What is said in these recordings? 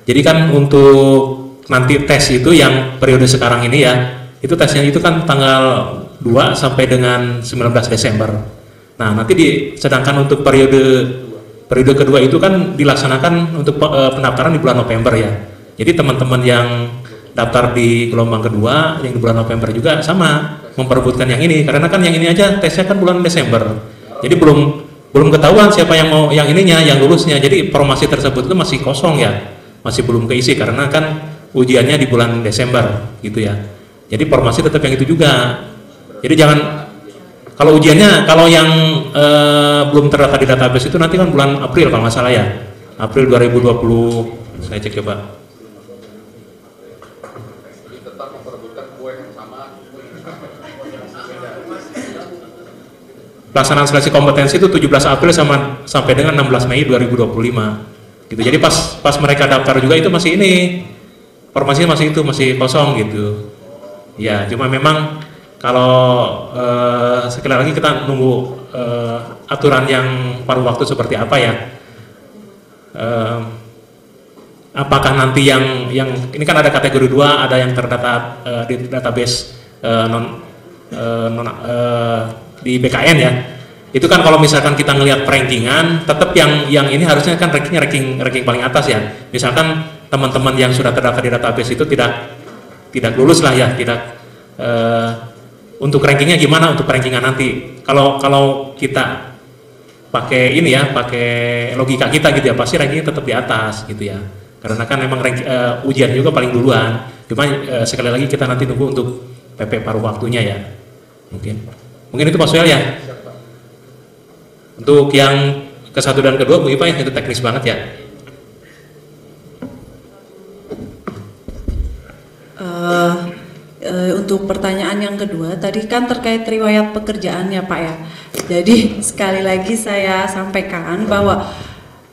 Jadi kan untuk nanti tes itu yang periode sekarang ini ya, itu tesnya itu kan tanggal 2 sampai dengan 19 Desember. Nah, nanti sedangkan untuk periode kedua itu kan dilaksanakan untuk pendaftaran di bulan November ya. Jadi teman-teman yang daftar di gelombang kedua yang di bulan November juga sama memperebutkan yang ini, karena kan yang ini aja tesnya kan bulan Desember. Jadi belum ketahuan siapa yang mau yang ininya, yang lulusnya. Jadi formasi tersebut itu masih kosong ya, masih belum keisi karena kan ujiannya di bulan Desember gitu ya. Jadi formasi tetap yang itu juga. Jadi jangan, kalau ujiannya, kalau yang belum terdaftar di database itu nanti kan bulan April kalau nggak salah ya, April 2020. Saya cek coba. Pelaksanaan seleksi kompetensi itu 17 April sampai dengan 16 Mei 2025 gitu. Jadi pas mereka daftar juga itu masih ini, formasinya masih kosong gitu ya. Cuma memang kalau sekali lagi kita nunggu aturan yang paruh waktu seperti apa ya, apakah nanti yang ini kan ada kategori 2, ada yang terdata di database di BKN ya. Itu kan kalau misalkan kita ngelihat rankingan, tetap yang ini harusnya kan ranking paling atas ya. Misalkan teman-teman yang sudah terdaftar di database itu tidak lulus lah ya, tidak untuk rankingnya gimana untuk rankingan nanti. Kalau kita pakai ini ya, pakai logika kita gitu ya, pasti rankingnya tetap di atas gitu ya. Karena kan memang ujian juga paling duluan. Cuma sekali lagi kita nanti tunggu untuk PP paruh waktunya ya. Mungkin itu Pak Soel ya. Untuk yang ke-1 dan ke-2 Bu Ipa ya, itu teknis banget ya. Untuk pertanyaan yang kedua tadi kan terkait riwayat pekerjaan ya Pak ya. Jadi sekali lagi saya sampaikan bahwa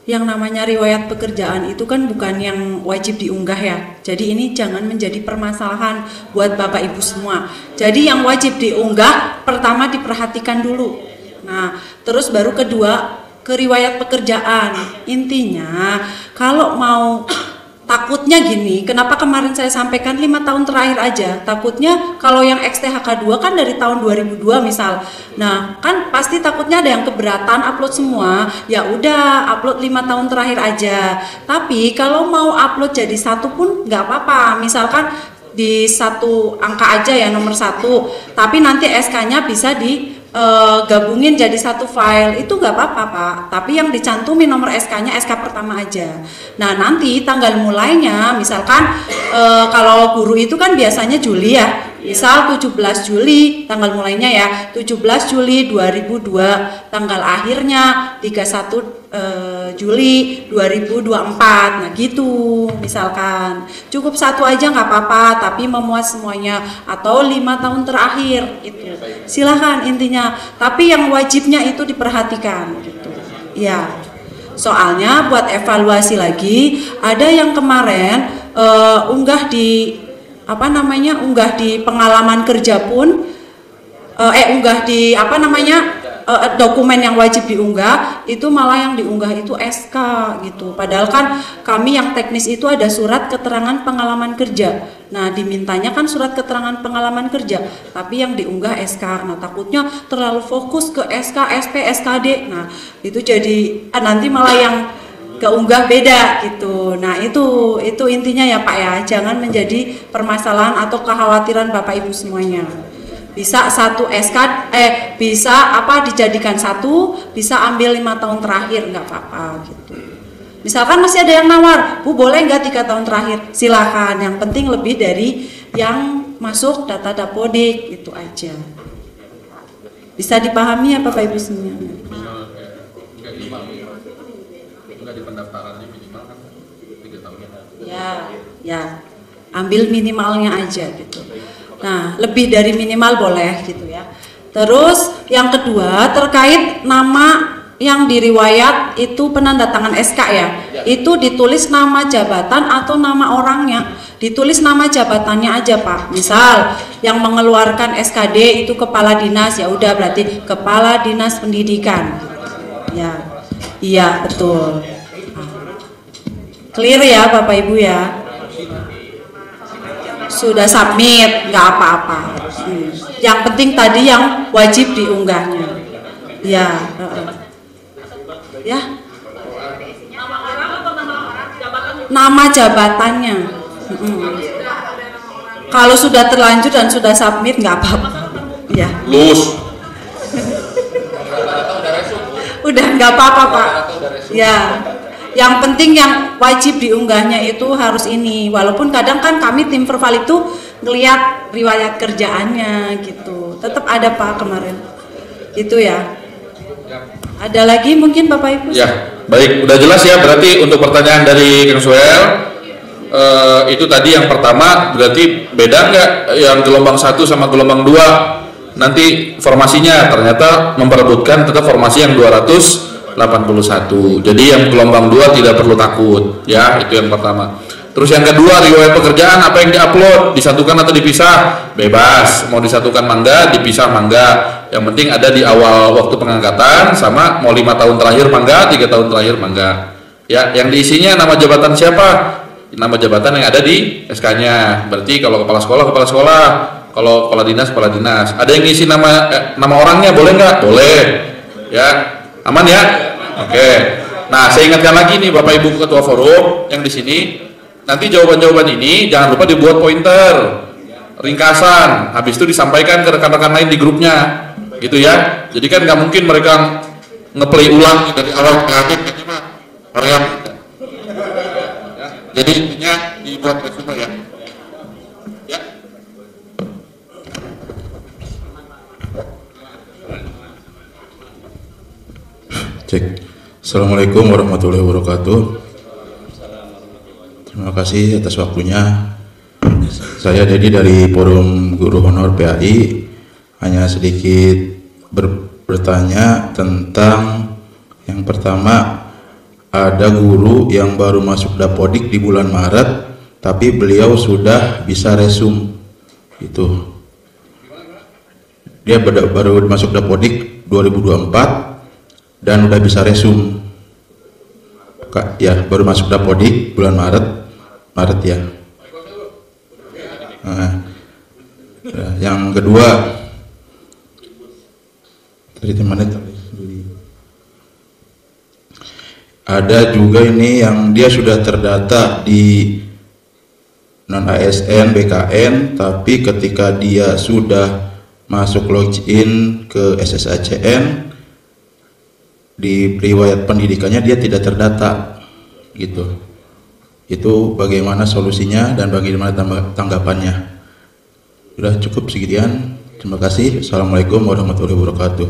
yang namanya riwayat pekerjaan itu kan bukan yang wajib diunggah ya. Jadi ini jangan menjadi permasalahan buat Bapak Ibu semua. Jadi yang wajib diunggah pertama diperhatikan dulu. Nah, terus baru kedua ke riwayat pekerjaan. Intinya kalau mau takutnya gini, kenapa kemarin saya sampaikan 5 tahun terakhir aja, takutnya kalau yang XTHK 2 kan dari tahun 2002 misal, nah kan pasti takutnya ada yang keberatan upload semua, ya udah upload 5 tahun terakhir aja. Tapi kalau mau upload jadi satu pun nggak apa-apa, misalkan di satu angka aja ya nomor 1, tapi nanti SK-nya bisa gabungin jadi satu file, itu nggak apa-apa Pak, tapi yang dicantumin nomor SK-nya SK pertama aja. Nah nanti tanggal mulainya misalkan kalau guru itu kan biasanya Juli ya, misal 17 Juli tanggal mulainya ya, 17 Juli 2002, tanggal akhirnya 31 Juli 2024. Nah gitu misalkan, cukup satu aja nggak apa-apa, tapi memuat semuanya, atau 5 tahun terakhir itu silahkan intinya, tapi yang wajibnya itu diperhatikan gitu ya. Soalnya buat evaluasi lagi, ada yang kemarin unggah di unggah di pengalaman kerja pun unggah di dokumen yang wajib diunggah itu malah yang diunggah itu SK gitu. Padahal kan kami yang teknis itu ada surat keterangan pengalaman kerja. Nah dimintanya kan surat keterangan pengalaman kerja, tapi yang diunggah SK. Nah takutnya terlalu fokus ke SK, SP, SKD. Nah itu jadi nanti malah yang keunggah beda gitu. Nah itu intinya ya Pak ya, jangan menjadi permasalahan atau kekhawatiran Bapak Ibu semuanya. Bisa satu SK bisa dijadikan satu, bisa ambil 5 tahun terakhir nggak apa-apa gitu. Misalkan masih ada yang nawar, Bu boleh nggak 3 tahun terakhir, silakan, yang penting lebih dari yang masuk data Dapodik, itu aja. Bisa dipahami ya Bapak Ibu semua? Enggak di pendaftarannya minimal kan 3 tahun. Ya ambil minimalnya aja gitu. Nah, lebih dari minimal boleh gitu ya. Terus yang kedua terkait nama yang diriwayat itu penandatangan SK ya. Itu ditulis nama jabatan atau nama orangnya. Ditulis nama jabatannya aja Pak. Misal yang mengeluarkan SKD itu kepala dinas, ya udah berarti kepala dinas pendidikan. Ya. Iya, betul. Clear ya Bapak Ibu ya? Sudah submit, nggak apa-apa. Yang penting tadi yang wajib diunggahnya. Ya, ya. Nama jabatannya. Kalau sudah terlanjur dan sudah submit nggak apa-apa. Ya. Lus. Udah nggak apa-apa Pak. Ya. Yang penting yang wajib diunggahnya itu harus ini. Walaupun kadang kan kami tim Verval itu ngelihat riwayat kerjaannya gitu. Tetap ada Pak kemarin. Itu ya. Ada lagi mungkin Bapak Ibu? Ya, baik, udah jelas ya. Berarti untuk pertanyaan dari Kang Suel, itu tadi yang pertama, berarti beda nggak yang gelombang 1 sama gelombang 2? Nanti formasinya ternyata memperebutkan tetap formasi yang 281. Jadi yang gelombang 2 tidak perlu takut, ya, itu yang pertama. Terus yang kedua, riwayat pekerjaan apa yang diupload, disatukan atau dipisah? Bebas, mau disatukan mangga, dipisah mangga. Yang penting ada di awal waktu pengangkatan, sama mau 5 tahun terakhir mangga, 3 tahun terakhir mangga. Ya, yang diisinya nama jabatan siapa? Nama jabatan yang ada di SK-nya. Berarti kalau kepala sekolah, kalau kepala dinas. Ada yang ngisi nama orangnya, boleh nggak? Boleh. Ya, aman ya? Oke. Nah, saya ingatkan lagi nih Bapak Ibu Ketua Forum yang di sini. Nanti jawaban-jawaban ini jangan lupa dibuat pointer, ringkasan, habis itu disampaikan ke rekan-rekan lain di grupnya, gitu ya. Jadi kan nggak mungkin mereka ngeplay ulang dari awal ke akhir, ya. Jadi intinya dibuat resume ya. Ya. Cek. Assalamualaikum warahmatullahi wabarakatuh. Terima kasih atas waktunya. Saya Dedi dari Forum Guru Honor PAI. Hanya sedikit bertanya tentang yang pertama, ada guru yang baru masuk Dapodik di bulan Maret, tapi beliau sudah bisa resum. Itu. Dia baru masuk Dapodik 2024 dan udah bisa resum. Ya, baru masuk Dapodik bulan Maret ya. Yang kedua, ada juga ini yang dia sudah terdata di non ASN BKN, tapi ketika dia sudah masuk login ke SSACN, di riwayat pendidikannya dia tidak terdata gitu. Itu bagaimana solusinya dan bagaimana tanggapannya? Sudah cukup sekian. Terima kasih. Assalamualaikum warahmatullahi wabarakatuh.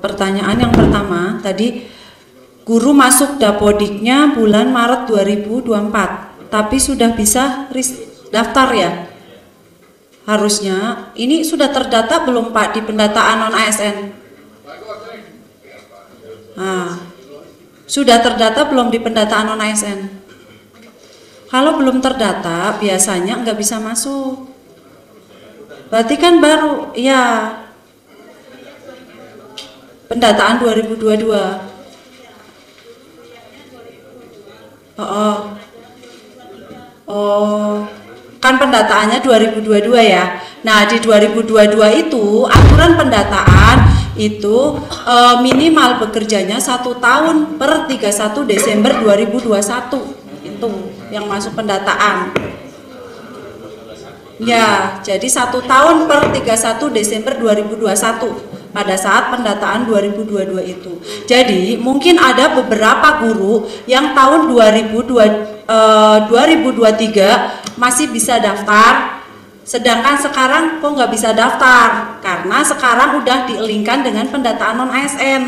Pertanyaan yang pertama tadi, guru masuk Dapodiknya bulan Maret 2024, tapi sudah bisa daftar ya? Harusnya ini sudah terdata belum Pak di pendataan non ASN? Nah, sudah terdata belum di pendataan non ASN? Kalau belum terdata biasanya nggak bisa masuk. Berarti kan baru ya pendataan 2022. Kan pendataannya 2022 ya. Nah, di 2022 itu aturan pendataan itu minimal bekerjanya 1 tahun per 31 Desember 2021. Itu yang masuk pendataan. Ya, jadi 1 tahun per 31 Desember 2021 pada saat pendataan 2022 itu. Jadi mungkin ada beberapa guru yang tahun 2023 masih bisa daftar, sedangkan sekarang kok nggak bisa daftar karena sekarang udah dielingkan dengan pendataan non ASN.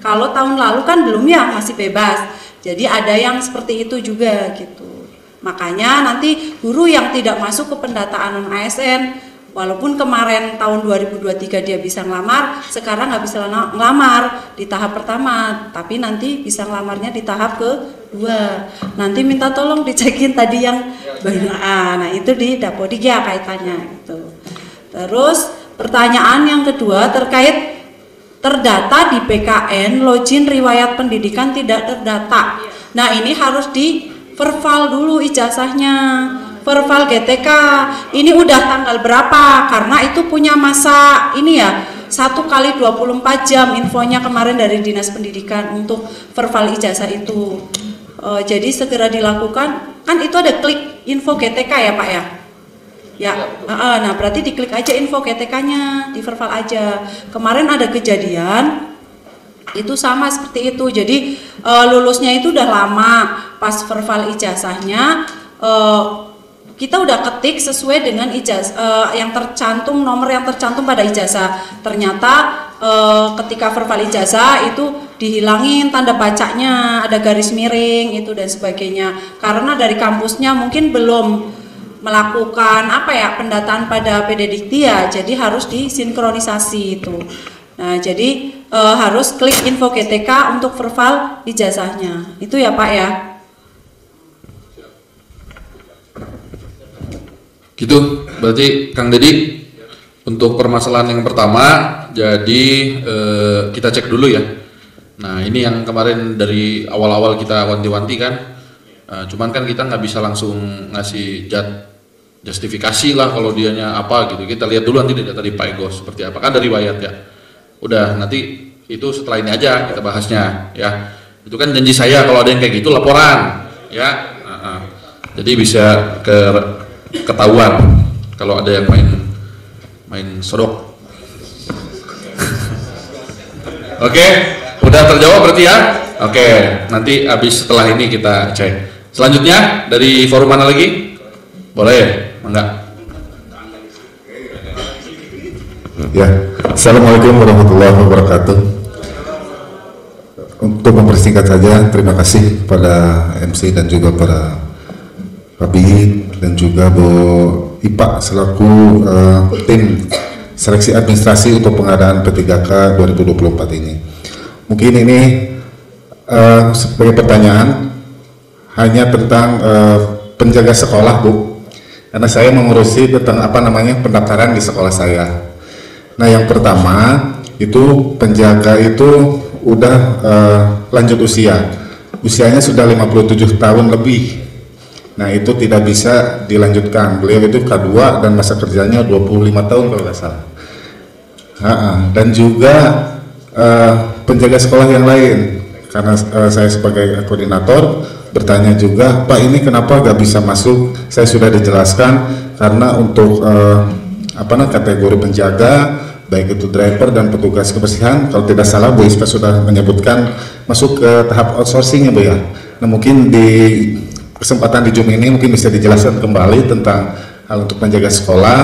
Kalau tahun lalu kan belum ya, masih bebas. Jadi ada yang seperti itu juga gitu. Makanya nanti guru yang tidak masuk ke pendataan non ASN, walaupun kemarin tahun 2023 dia bisa ngelamar, sekarang nggak bisa ngelamar di tahap pertama, tapi nanti bisa ngelamarnya di tahap kedua. Nanti minta tolong dicekin tadi yang nah itu di Dapodik ya kaitannya gitu. Terus pertanyaan yang kedua terkait terdata di PKN, login riwayat pendidikan tidak terdata. Nah ini harus di verval dulu ijazahnya, verval GTK. Ini udah tanggal berapa? Karena itu punya masa ini ya, 1 kali 24 jam infonya kemarin dari Dinas Pendidikan untuk verval ijazah itu. Jadi segera dilakukan. Kan itu ada klik info GTK ya Pak ya? Ya, nah berarti diklik aja info GTK-nya, di verval aja. Kemarin ada kejadian itu sama seperti itu. Jadi lulusnya itu udah lama, pas verval ijazahnya kita udah ketik sesuai dengan ijazah yang tercantum, nomor yang tercantum pada ijazah. Ternyata ketika verval ijazah itu dihilangin tanda bacanya, ada garis miring itu dan sebagainya. Karena dari kampusnya mungkin belum melakukan pendataan pada PDDikti ya, jadi harus disinkronisasi itu. Nah jadi harus klik info GTK untuk verval ijazahnya itu ya Pak ya. Gitu, berarti Kang Dedi untuk permasalahan yang pertama, jadi kita cek dulu ya. Nah ini yang kemarin dari awal-awal kita wanti-wanti kan, cuman kan kita nggak bisa langsung ngasih justifikasi lah kalau dianya apa gitu. Kita lihat dulu nanti data di Pak Ego seperti apa, kan dari riwayat ya. Udah nanti itu setelah ini aja kita bahasnya ya. Itu kan janji saya kalau ada yang kayak gitu laporan ya. Jadi bisa ketahuan kalau ada yang main sodok. Oke, udah terjawab berarti ya. Oke, nanti habis setelah ini kita cek. Selanjutnya dari forum mana lagi? Boleh, enggak? Ya, Assalamualaikum warahmatullahi wabarakatuh. Untuk mempersingkat saja, terima kasih pada MC dan juga para Pak Bihi dan juga Bu Ipa selaku tim seleksi administrasi untuk pengadaan P3K 2024 ini. Mungkin ini sebagai pertanyaan hanya tentang penjaga sekolah, Bu. Karena saya mengurusi tentang pendaftaran di sekolah saya. Nah yang pertama itu penjaga itu udah lanjut usianya sudah 57 tahun lebih. Nah itu tidak bisa dilanjutkan. Beliau itu K2 dan masa kerjanya 25 tahun kalau nggak salah. Dan juga penjaga sekolah yang lain. Karena saya sebagai koordinator bertanya juga, Pak ini kenapa nggak bisa masuk? Saya sudah dijelaskan karena untuk kategori penjaga, baik itu driver dan petugas kebersihan, kalau tidak salah Bu Ispa sudah menyebutkan masuk ke tahap outsourcing ya Bu ya. Nah mungkin di kesempatan di Zoom ini mungkin bisa dijelaskan kembali tentang hal untuk penjaga sekolah,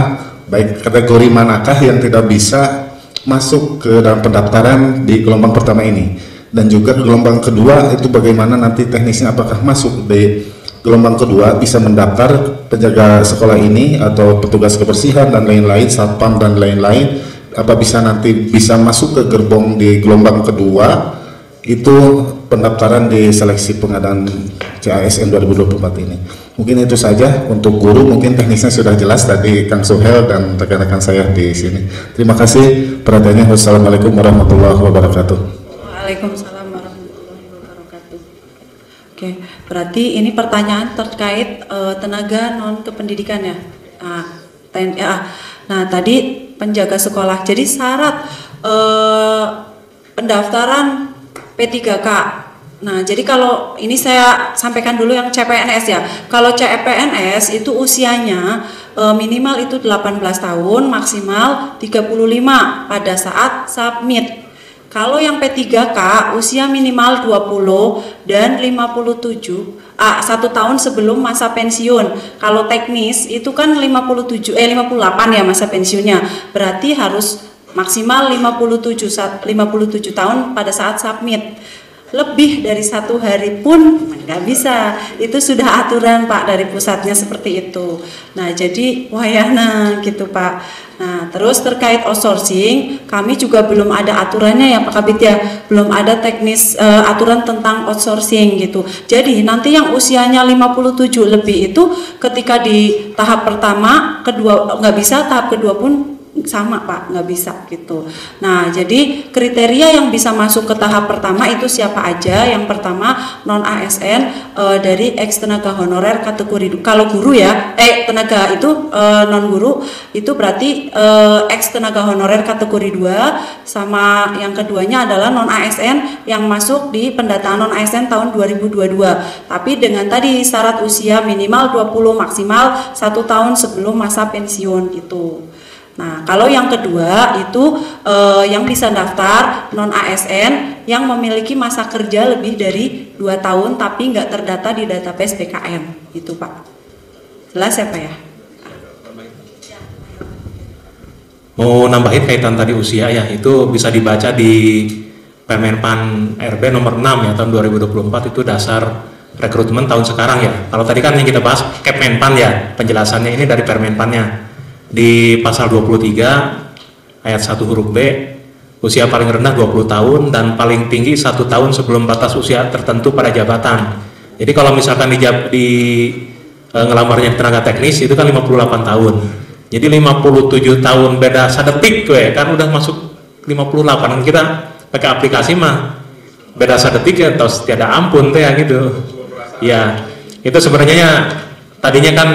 baik kategori manakah yang tidak bisa masuk ke dalam pendaftaran di gelombang pertama ini. Dan juga gelombang kedua itu bagaimana nanti teknisnya, apakah masuk di gelombang kedua bisa mendaftar penjaga sekolah ini atau petugas kebersihan dan lain-lain, satpam dan lain-lain, apa bisa nanti bisa masuk ke gerbong di gelombang kedua itu pendaftaran di seleksi pengadaan CASN 2024 ini. Mungkin itu saja untuk guru, mungkin teknisnya sudah jelas tadi Kang Suhel dan rekan-rekan saya di sini. Terima kasih perhatiannya. Wassalamualaikum warahmatullahi wabarakatuh. Waalaikumsalam warahmatullahi wabarakatuh. Oke, berarti ini pertanyaan terkait tenaga non kependidikan ya. Nah, tadi penjaga sekolah. Jadi syarat pendaftaran P3K. Nah, jadi kalau ini saya sampaikan dulu yang CPNS ya. Kalau CPNS itu usianya minimal itu 18 tahun, maksimal 35 pada saat submit. Kalau yang P3K usia minimal 20 dan 57 1 tahun sebelum masa pensiun. Kalau teknis itu kan 58 ya masa pensiunnya. Berarti harus maksimal 57 tahun pada saat submit. Lebih dari 1 hari pun nggak bisa. Itu sudah aturan Pak dari pusatnya seperti itu. Nah jadi wayana gitu Pak. Nah terus terkait outsourcing, kami juga belum ada aturannya ya Pak Kabid ya. Belum ada teknis aturan tentang outsourcing gitu. Jadi nanti yang usianya 57 lebih itu ketika di tahap pertama, kedua nggak bisa, tahap kedua pun sama Pak, nggak bisa gitu. Nah jadi kriteria yang bisa masuk ke tahap pertama itu siapa aja? Yang pertama non ASN dari ex tenaga honorer kategori kalau guru ya, tenaga itu non guru itu berarti ex tenaga honorer kategori 2, sama yang keduanya adalah non ASN yang masuk di pendataan non ASN tahun 2022. Tapi dengan tadi syarat usia minimal 20 maksimal 1 tahun sebelum masa pensiun gitu. Nah, kalau yang kedua itu yang bisa daftar non ASN yang memiliki masa kerja lebih dari 2 tahun tapi nggak terdata di database BKN, itu Pak. Jelas ya Pak ya? Mau nambahin kaitan tadi usia ya, itu bisa dibaca di Permenpan RB nomor 6 ya tahun 2024, itu dasar rekrutmen tahun sekarang ya. Kalau tadi kan yang kita bahas Kepmenpan ya, penjelasannya ini dari Permenpannya. Di pasal 23 ayat 1 huruf B, usia paling rendah 20 tahun dan paling tinggi 1 tahun sebelum batas usia tertentu pada jabatan. Jadi kalau misalkan di ngelamarnya tenaga teknis itu kan 58 tahun. Jadi 57 tahun beda sedetik kan udah masuk 58. Kita pakai aplikasi mah beda sedetik ya atau tiada ampun teh ya gitu. Ya, itu sebenarnya tadinya kan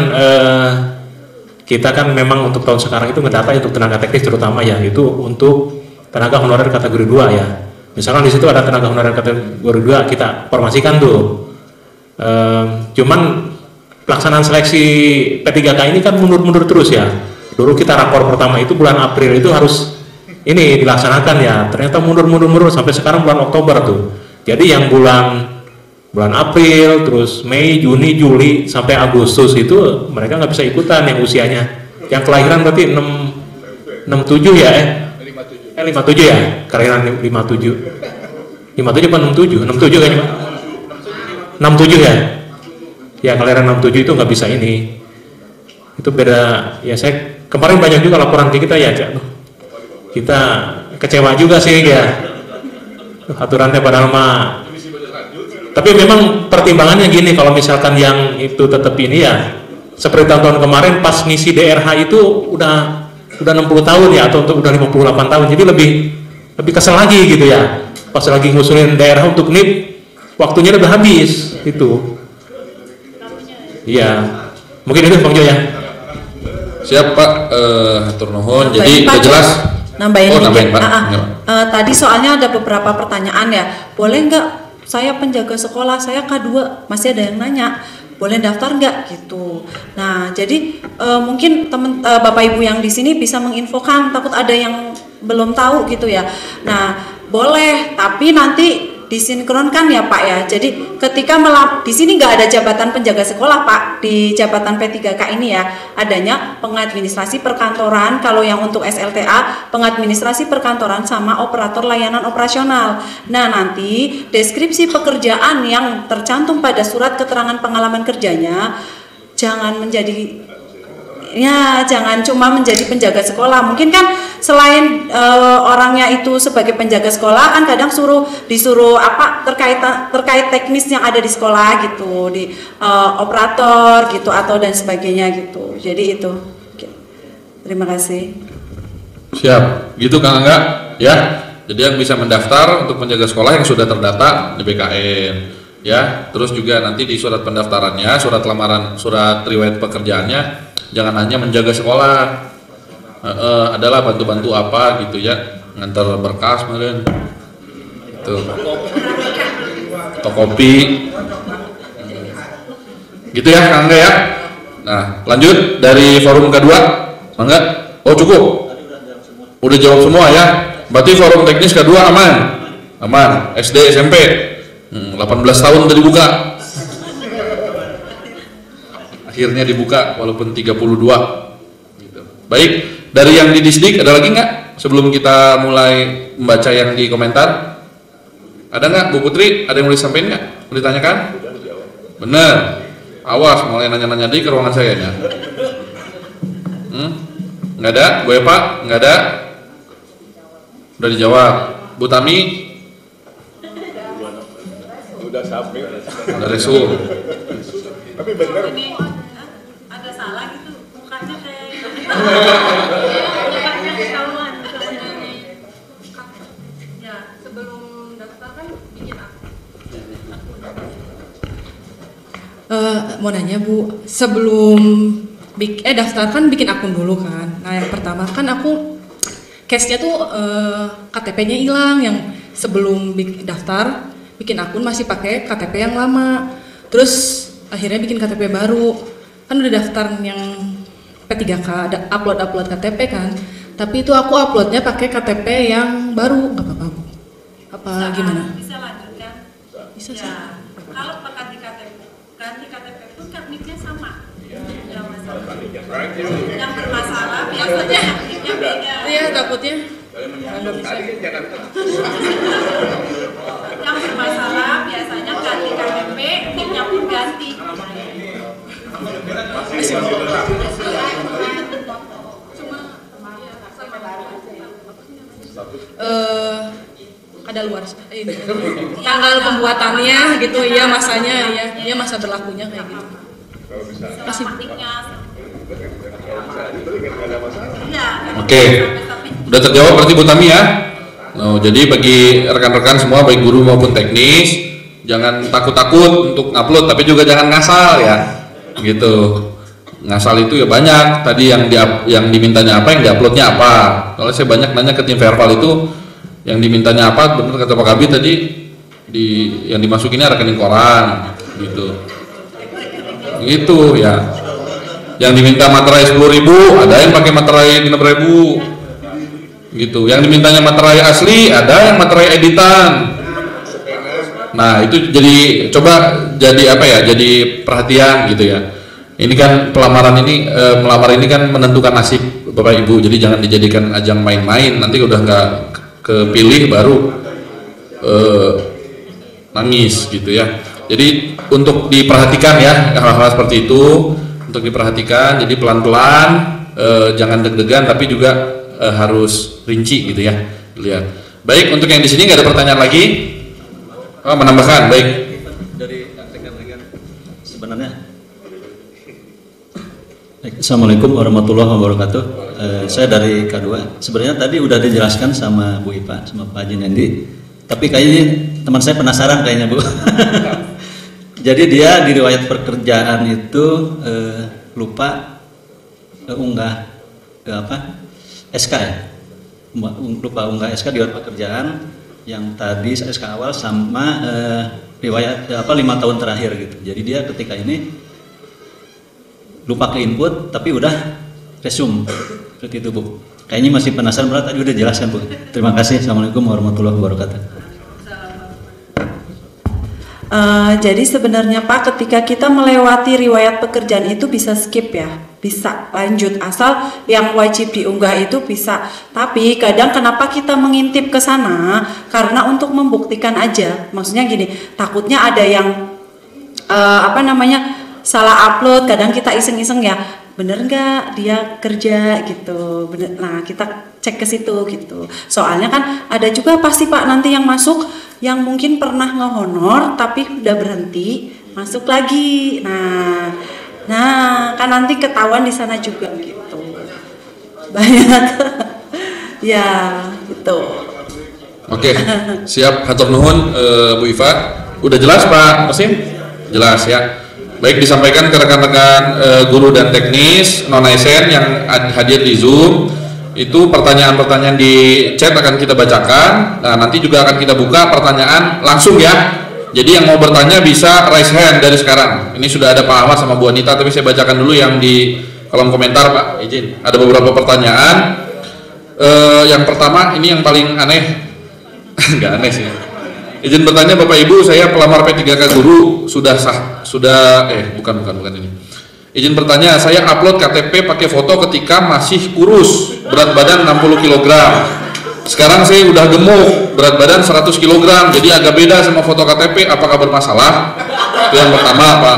kita kan memang untuk tahun sekarang itu ngedata untuk tenaga teknis terutama ya, itu untuk tenaga honorer kategori 2 ya. Misalkan di situ ada tenaga honorer kategori 2, kita formasikan tuh. Cuman pelaksanaan seleksi P3K ini kan mundur-mundur terus ya. Dulu kita rapor pertama itu bulan April itu harus ini dilaksanakan ya. Ternyata mundur sampai sekarang bulan Oktober tuh. Jadi yang bulan April, terus Mei, Juni, Juli, sampai Agustus itu mereka nggak bisa ikutan yang usianya. Yang kelahiran berarti 67 ya 57 ya, kelahiran 57 apa 67 kayaknya Pak? 67 ya? Ya kelahiran 67 itu nggak bisa ini. Itu beda ya, saya kemarin banyak juga laporan ke kita ya, kita kecewa juga sih ya. Aturannya padahal mah. Tapi memang pertimbangannya gini, kalau misalkan yang itu tetap ini ya, seperti tahun-tahun kemarin pas ngisi DRH itu udah 60 tahun ya, atau udah 58 tahun, jadi lebih kesel lagi gitu ya. Pas lagi ngusulin DRH untuk NIP, waktunya udah habis itu. Iya, mungkin itu Bang Jo ya. Siap Pak, hatur nuhun. Jadi udah jelas. Nambahin Pak. Tadi soalnya ada beberapa pertanyaan ya, boleh nggak saya penjaga sekolah, saya K2, masih ada yang nanya, boleh daftar nggak gitu. Nah, jadi mungkin Bapak Ibu yang di sini bisa menginfokan, takut ada yang belum tahu gitu ya. Nah, boleh, tapi nanti disinkronkan ya Pak ya. Jadi ketika di sini nggak ada jabatan penjaga sekolah Pak, di jabatan P3K ini ya, adanya pengadministrasi perkantoran. Kalau yang untuk SLTA, pengadministrasi perkantoran sama operator layanan operasional. Nah, nanti deskripsi pekerjaan yang tercantum pada surat keterangan pengalaman kerjanya jangan cuma menjadi penjaga sekolah. Mungkin kan selain orangnya itu sebagai penjaga sekolah, kan kadang disuruh apa terkait teknis yang ada di sekolah gitu, di operator gitu atau dan sebagainya gitu. Jadi itu. Oke. Terima kasih. Siap, gitu Kang Angga ya. Jadi yang bisa mendaftar untuk penjaga sekolah yang sudah terdata di BKN ya. Terus juga nanti di surat pendaftarannya, surat lamaran, surat riwayat pekerjaannya, jangan hanya menjaga sekolah, adalah bantu-bantu apa gitu ya, ngantar berkas mungkin, tuh, atau kopi, gitu ya Kang Angga ya. Nah lanjut dari forum kedua, Angga, oh cukup, udah jawab semua ya. Berarti forum teknis kedua aman, SD SMP, 18 tahun udah dibuka. Akhirnya dibuka walaupun 32 gitu. Baik, dari yang di Disdik ada lagi nggak sebelum kita mulai membaca yang di komentar? Ada nggak Bu Putri? Ada yang mau disampaikan nggak? Mau ditanyakan? Bener, awas mulai nanya-nanya di ke ruangan saya ya. Nggak ada? Bu Epa? Nggak ada? Udah dijawab. Bu Tami? Udah sampai. Udah resul. Tapi bener. Ada salah gitu, mukanya kayak sebelum daftar kan bikin akun. Mau nanya Bu, sebelum daftar kan bikin akun dulu kan. Nah yang pertama kan aku case-nya tuh KTP-nya hilang, yang sebelum daftar bikin akun masih pakai KTP yang lama. Terus akhirnya bikin KTP baru. Kan udah daftar yang P3K, ada upload KTP kan. Tapi itu aku uploadnya pakai KTP yang baru, nggak apa-apa Bu? Apa bisa, gimana? Bisa lanjutkan? Bisa ya, sih. Kalau ganti KTP pun kan NIK-nya sama. Yang bermasalah biasanya NIK-nya beda. Iya takutnya. Nggak bisa. Yang bermasalah biasanya ganti KTP, NIK-nya pun ganti. Ada luar ini tanggal pembuatannya gitu ya, masanya ya masa berlakunya kayak gitu. Masih Oke, udah terjawab berarti Bu Tami ya. Jadi bagi rekan-rekan semua baik guru maupun teknis, jangan takut-takut untuk upload, tapi juga jangan ngasal ya, gitu. Ngasal itu ya banyak. Tadi yang dimintanya apa, yang diuploadnya apa. Kalau saya banyak nanya ke tim verbal itu, yang dimintanya apa, benar kata Pak Kabid tadi, yang dimasukinnya rekening koran, gitu ya. Yang diminta materai 10.000, ada yang pakai materai 6.000, gitu. Yang dimintanya materai asli, ada yang materai editan. Nah itu jadi coba jadi apa ya, jadi perhatian gitu ya. Ini kan melamar ini kan menentukan nasib Bapak Ibu, jadi jangan dijadikan ajang main-main. Nanti udah nggak kepilih baru nangis gitu ya. Jadi untuk diperhatikan ya hal-hal seperti itu, untuk diperhatikan. Jadi pelan-pelan, jangan deg-degan, tapi juga harus rinci gitu ya. Lihat. Baik, untuk yang di sini nggak ada pertanyaan lagi. Menambahkan, baik. Dari rekan-rekan sebenarnya. Assalamualaikum warahmatullahi wabarakatuh. Saya dari K2. Sebenarnya tadi udah dijelaskan sama Bu Ipa, sama Pak Haji Nendi. Tapi kayaknya teman saya penasaran kayaknya Bu. Jadi dia di riwayat pekerjaan itu lupa unggah SK ya. Lupa unggah SK di riwayat pekerjaan yang tadi SK awal sama riwayat 5 tahun terakhir gitu. Jadi dia ketika ini lupa ke input tapi udah resume seperti itu Bu. Kayaknya masih penasaran, berat tadi udah jelaskan Bu. Terima kasih. Assalamualaikum warahmatullahi wabarakatuh. Jadi sebenarnya Pak, ketika kita melewati riwayat pekerjaan itu bisa skip ya, bisa lanjut asal yang wajib diunggah itu bisa. Tapi kadang kenapa kita mengintip ke sana, karena untuk membuktikan aja. Maksudnya gini, takutnya ada yang salah upload. Kadang kita iseng-iseng ya, bener nggak dia kerja gitu, bener. Nah kita cek ke situ gitu. Soalnya kan ada juga pasti Pak nanti yang masuk yang mungkin pernah ngehonor tapi udah berhenti masuk lagi. Nah kan nanti ketahuan di sana juga gitu. Banyak ya gitu. Oke, siap. Hatur nuhun Bu Iva. Udah jelas Pak Masim? Jelas ya. Baik, disampaikan ke rekan-rekan guru dan teknis non-ASN yang hadir di Zoom. Itu pertanyaan-pertanyaan di chat akan kita bacakan. Nah, nanti juga akan kita buka pertanyaan langsung ya. Jadi yang mau bertanya bisa raise hand dari sekarang. Ini sudah ada Pak Ahmad sama Bu Anita, tapi saya bacakan dulu yang di kolom komentar Pak. Izin. Ada beberapa pertanyaan. Yang pertama ini yang paling aneh. Nggak aneh sih. Izin bertanya Bapak Ibu, saya pelamar P3K guru bukan ini. Izin bertanya, saya upload KTP pakai foto ketika masih kurus, berat badan 60 kg. Sekarang saya udah gemuk, berat badan 100 kg, jadi agak beda sama foto KTP, apakah bermasalah? Itu yang pertama Pak.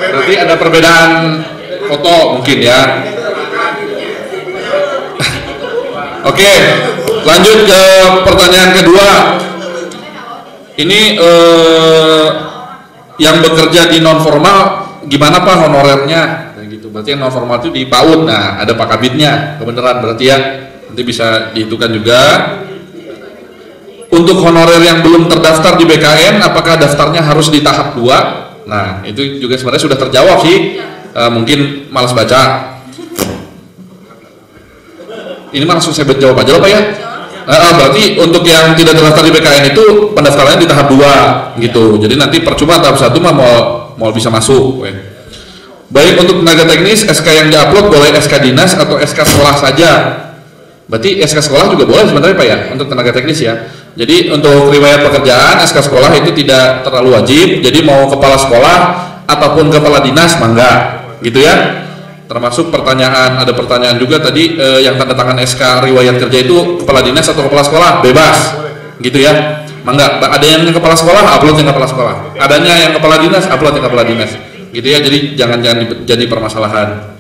Berarti ada perbedaan foto mungkin ya. Oke. Lanjut ke pertanyaan kedua. Ini yang bekerja di non formal gimana Pak honorernya? Nah, gitu. Berarti yang non formal itu di PAUD. Nah, ada Pak Kabidnya. Kebenaran berarti ya. Nanti bisa dihitungkan juga. Untuk honorer yang belum terdaftar di BKN, apakah daftarnya harus di tahap 2? Nah, itu juga sebenarnya sudah terjawab sih. Mungkin malas baca. Ini mah langsung saya jawab aja lah Pak ya. Berarti untuk yang tidak terdaftar di BKN itu pendaftarannya di tahap 2 gitu. Jadi nanti percuma tahap 1 mah mau bisa masuk. Baik, untuk tenaga teknis SK yang diupload boleh SK dinas atau SK sekolah saja. Berarti SK sekolah juga boleh sebenarnya Pak ya untuk tenaga teknis ya. Jadi untuk riwayat pekerjaan SK sekolah itu tidak terlalu wajib. Jadi mau kepala sekolah ataupun kepala dinas mangga gitu ya. Termasuk ada pertanyaan juga tadi yang tanda tangan SK riwayat kerja itu kepala dinas atau kepala sekolah bebas gitu ya. Mangga, ada yang kepala sekolah upload yang kepala sekolah, adanya yang kepala dinas upload yang kepala dinas gitu ya. Jadi jangan jadi permasalahan.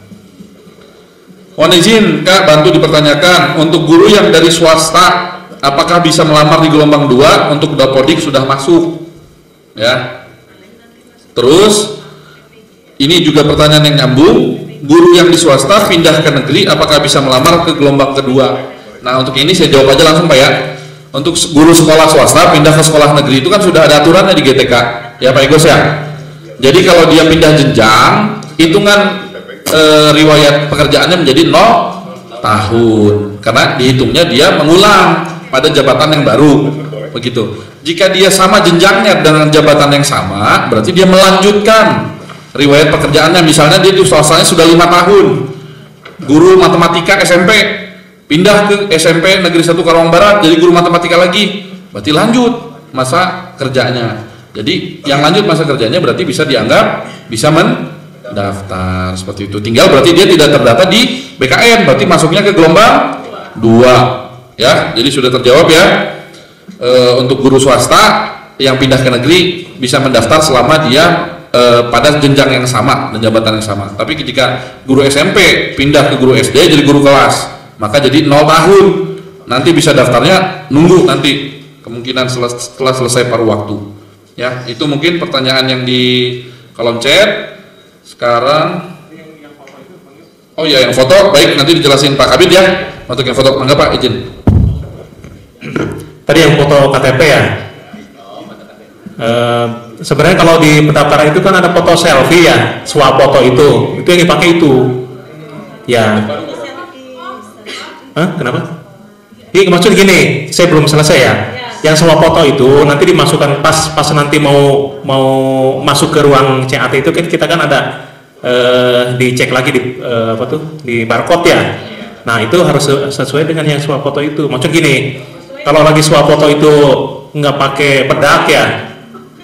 Mohon izin Kak, bantu dipertanyakan untuk guru yang dari swasta apakah bisa melamar di gelombang 2 untuk Dapodik sudah masuk ya. Terus ini juga pertanyaan yang nyambung, guru yang di swasta pindah ke negeri apakah bisa melamar ke gelombang kedua? Nah, untuk ini saya jawab aja langsung Pak ya. Untuk guru sekolah swasta pindah ke sekolah negeri itu kan sudah ada aturannya di GTK ya Pak Igos ya. Jadi kalau dia pindah jenjang, hitungan riwayat pekerjaannya menjadi 0 tahun karena dihitungnya dia mengulang pada jabatan yang baru begitu. Jika dia sama jenjangnya dengan jabatan yang sama, berarti dia melanjutkan riwayat pekerjaannya. Misalnya dia di swastanya sudah 5 tahun, guru matematika SMP, pindah ke SMP Negeri 1 Karawang Barat jadi guru matematika lagi, berarti lanjut masa kerjanya. Jadi yang lanjut masa kerjanya berarti bisa dianggap bisa mendaftar seperti itu. Tinggal berarti dia tidak terdata di BKN, berarti masuknya ke gelombang 2 ya. Jadi sudah terjawab ya. Untuk guru swasta yang pindah ke negeri bisa mendaftar selama dia pada jenjang yang sama dan jabatan yang sama. Tapi ketika guru SMP pindah ke guru SD jadi guru kelas, maka jadi 0 tahun. Nanti bisa daftarnya nunggu nanti kemungkinan setelah selesai paruh waktu. Ya, itu mungkin pertanyaan yang di kolom chat. Sekarang oh ya, yang foto baik nanti dijelasin Pak Kabid ya. Untuk yang foto enggak Pak, izin. Tadi yang foto KTP ya. Sebenarnya kalau di pendaftaran itu kan ada foto selfie ya, swafoto itu yang dipakai itu. Ya. Kenapa? Ini maksud gini, saya belum selesai ya. Yang swafoto itu nanti dimasukkan pas nanti mau masuk ke ruang CAT itu kan kita kan ada dicek lagi di barcode ya. Nah itu harus sesuai dengan yang swafoto itu. Maksud gini, kalau lagi swafoto itu nggak pakai bedak ya,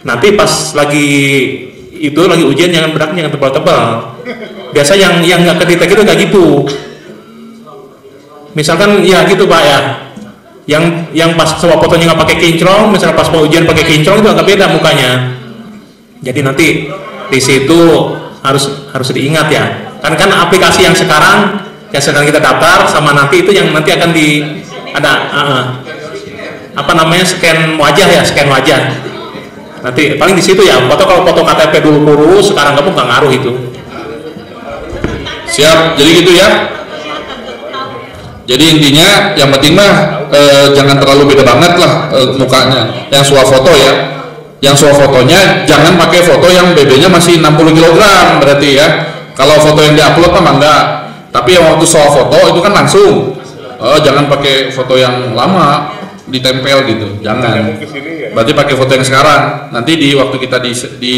nanti pas lagi ujian jangan bedaknya yang tebal-tebal. Biasa yang nggak kedetek itu nggak gitu. Misalkan ya gitu Pak ya, yang pas swafotonya nggak pakai kinclong, misalnya pas mau ujian pakai kinclong itu agak beda mukanya. Jadi nanti di situ harus diingat ya. Kan aplikasi yang sekarang sedang kita daftar sama nanti itu yang nanti akan scan wajah. Nanti paling di situ ya. Kalau foto KTP dulu kurus, sekarang kamu nggak ngaruh itu. Siap. Jadi gitu ya. Jadi intinya yang penting mah jangan terlalu beda banget lah mukanya. Yang swafoto ya. Yang swafotonya jangan pakai foto yang BB-nya masih 60 kg berarti ya. Kalau foto yang diupload mah enggak. Tapi yang waktu swafoto itu kan langsung. Jangan pakai foto yang lama ditempel gitu. Jangan. Berarti pakai foto yang sekarang. Nanti di waktu kita di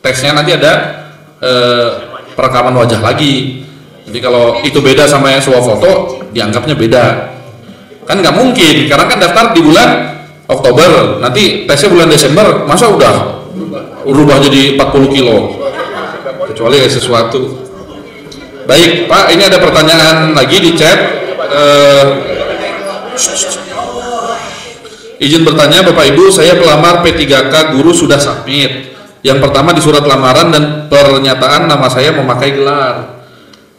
tesnya nanti ada perekaman wajah lagi. Jadi kalau itu beda sama yang swafoto, dianggapnya beda. Kan nggak mungkin, karena kan daftar di bulan Oktober, nanti tesnya bulan Desember, masa udah berubah jadi 40 kilo? Kecuali ada sesuatu. Baik Pak, ini ada pertanyaan lagi di chat. Izin bertanya Bapak Ibu, saya pelamar P3K guru sudah submit. Yang pertama di surat lamaran dan pernyataan nama saya memakai gelar.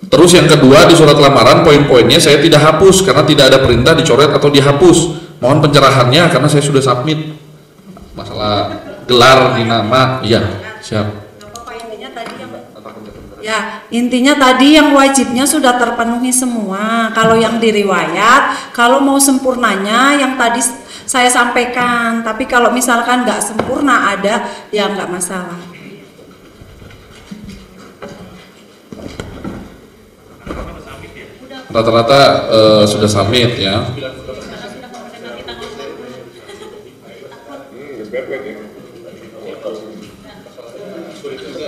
Terus yang kedua di surat lamaran poin-poinnya saya tidak hapus karena tidak ada perintah dicoret atau dihapus. Mohon pencerahannya karena saya sudah submit. Masalah gelar di nama, iya siap. Ya, intinya tadi yang wajibnya sudah terpenuhi semua. Kalau yang diriwayat, kalau mau sempurnanya yang tadi saya sampaikan. Tapi kalau misalkan nggak sempurna ada, ya nggak masalah. Rata-rata sudah submit ya.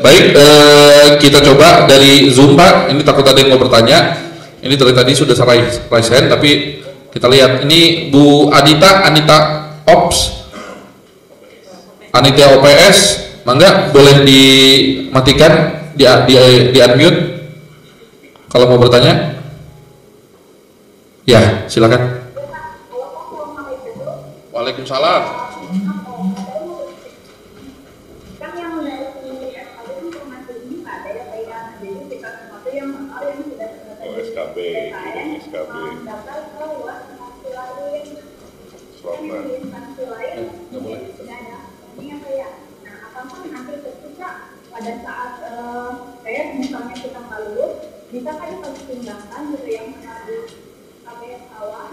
Baik, kita coba dari Zoom Pak. Ini takut ada yang mau bertanya. Ini dari tadi sudah raise hand, tapi kita lihat ini Bu Anita Ops, Anita OPS, mangga boleh dimatikan, di unmute kalau mau bertanya. Ya, silakan. Waalaikumsalam. SKB, SKB. Pada saat kayak misalnya kita lulus, bisa kan dipertimbangkan gitu yang menjadi KBS awal.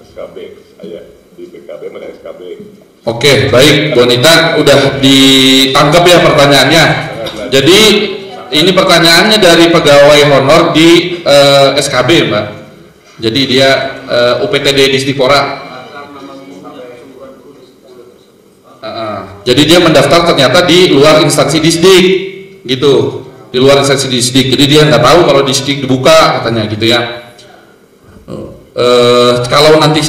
SKB, saya di PKB mana SKB. Oke, baik, Bu Anita, udah ditangkap ya pertanyaannya. Jadi ini pertanyaannya dari pegawai honor di SKB, Mbak. Jadi dia UPTD Disdipora. Jadi dia mendaftar ternyata di luar instansi Disdik, gitu. Di luar instansi Disdik. Jadi dia nggak tahu kalau Disdik dibuka, katanya gitu ya. Kalau nanti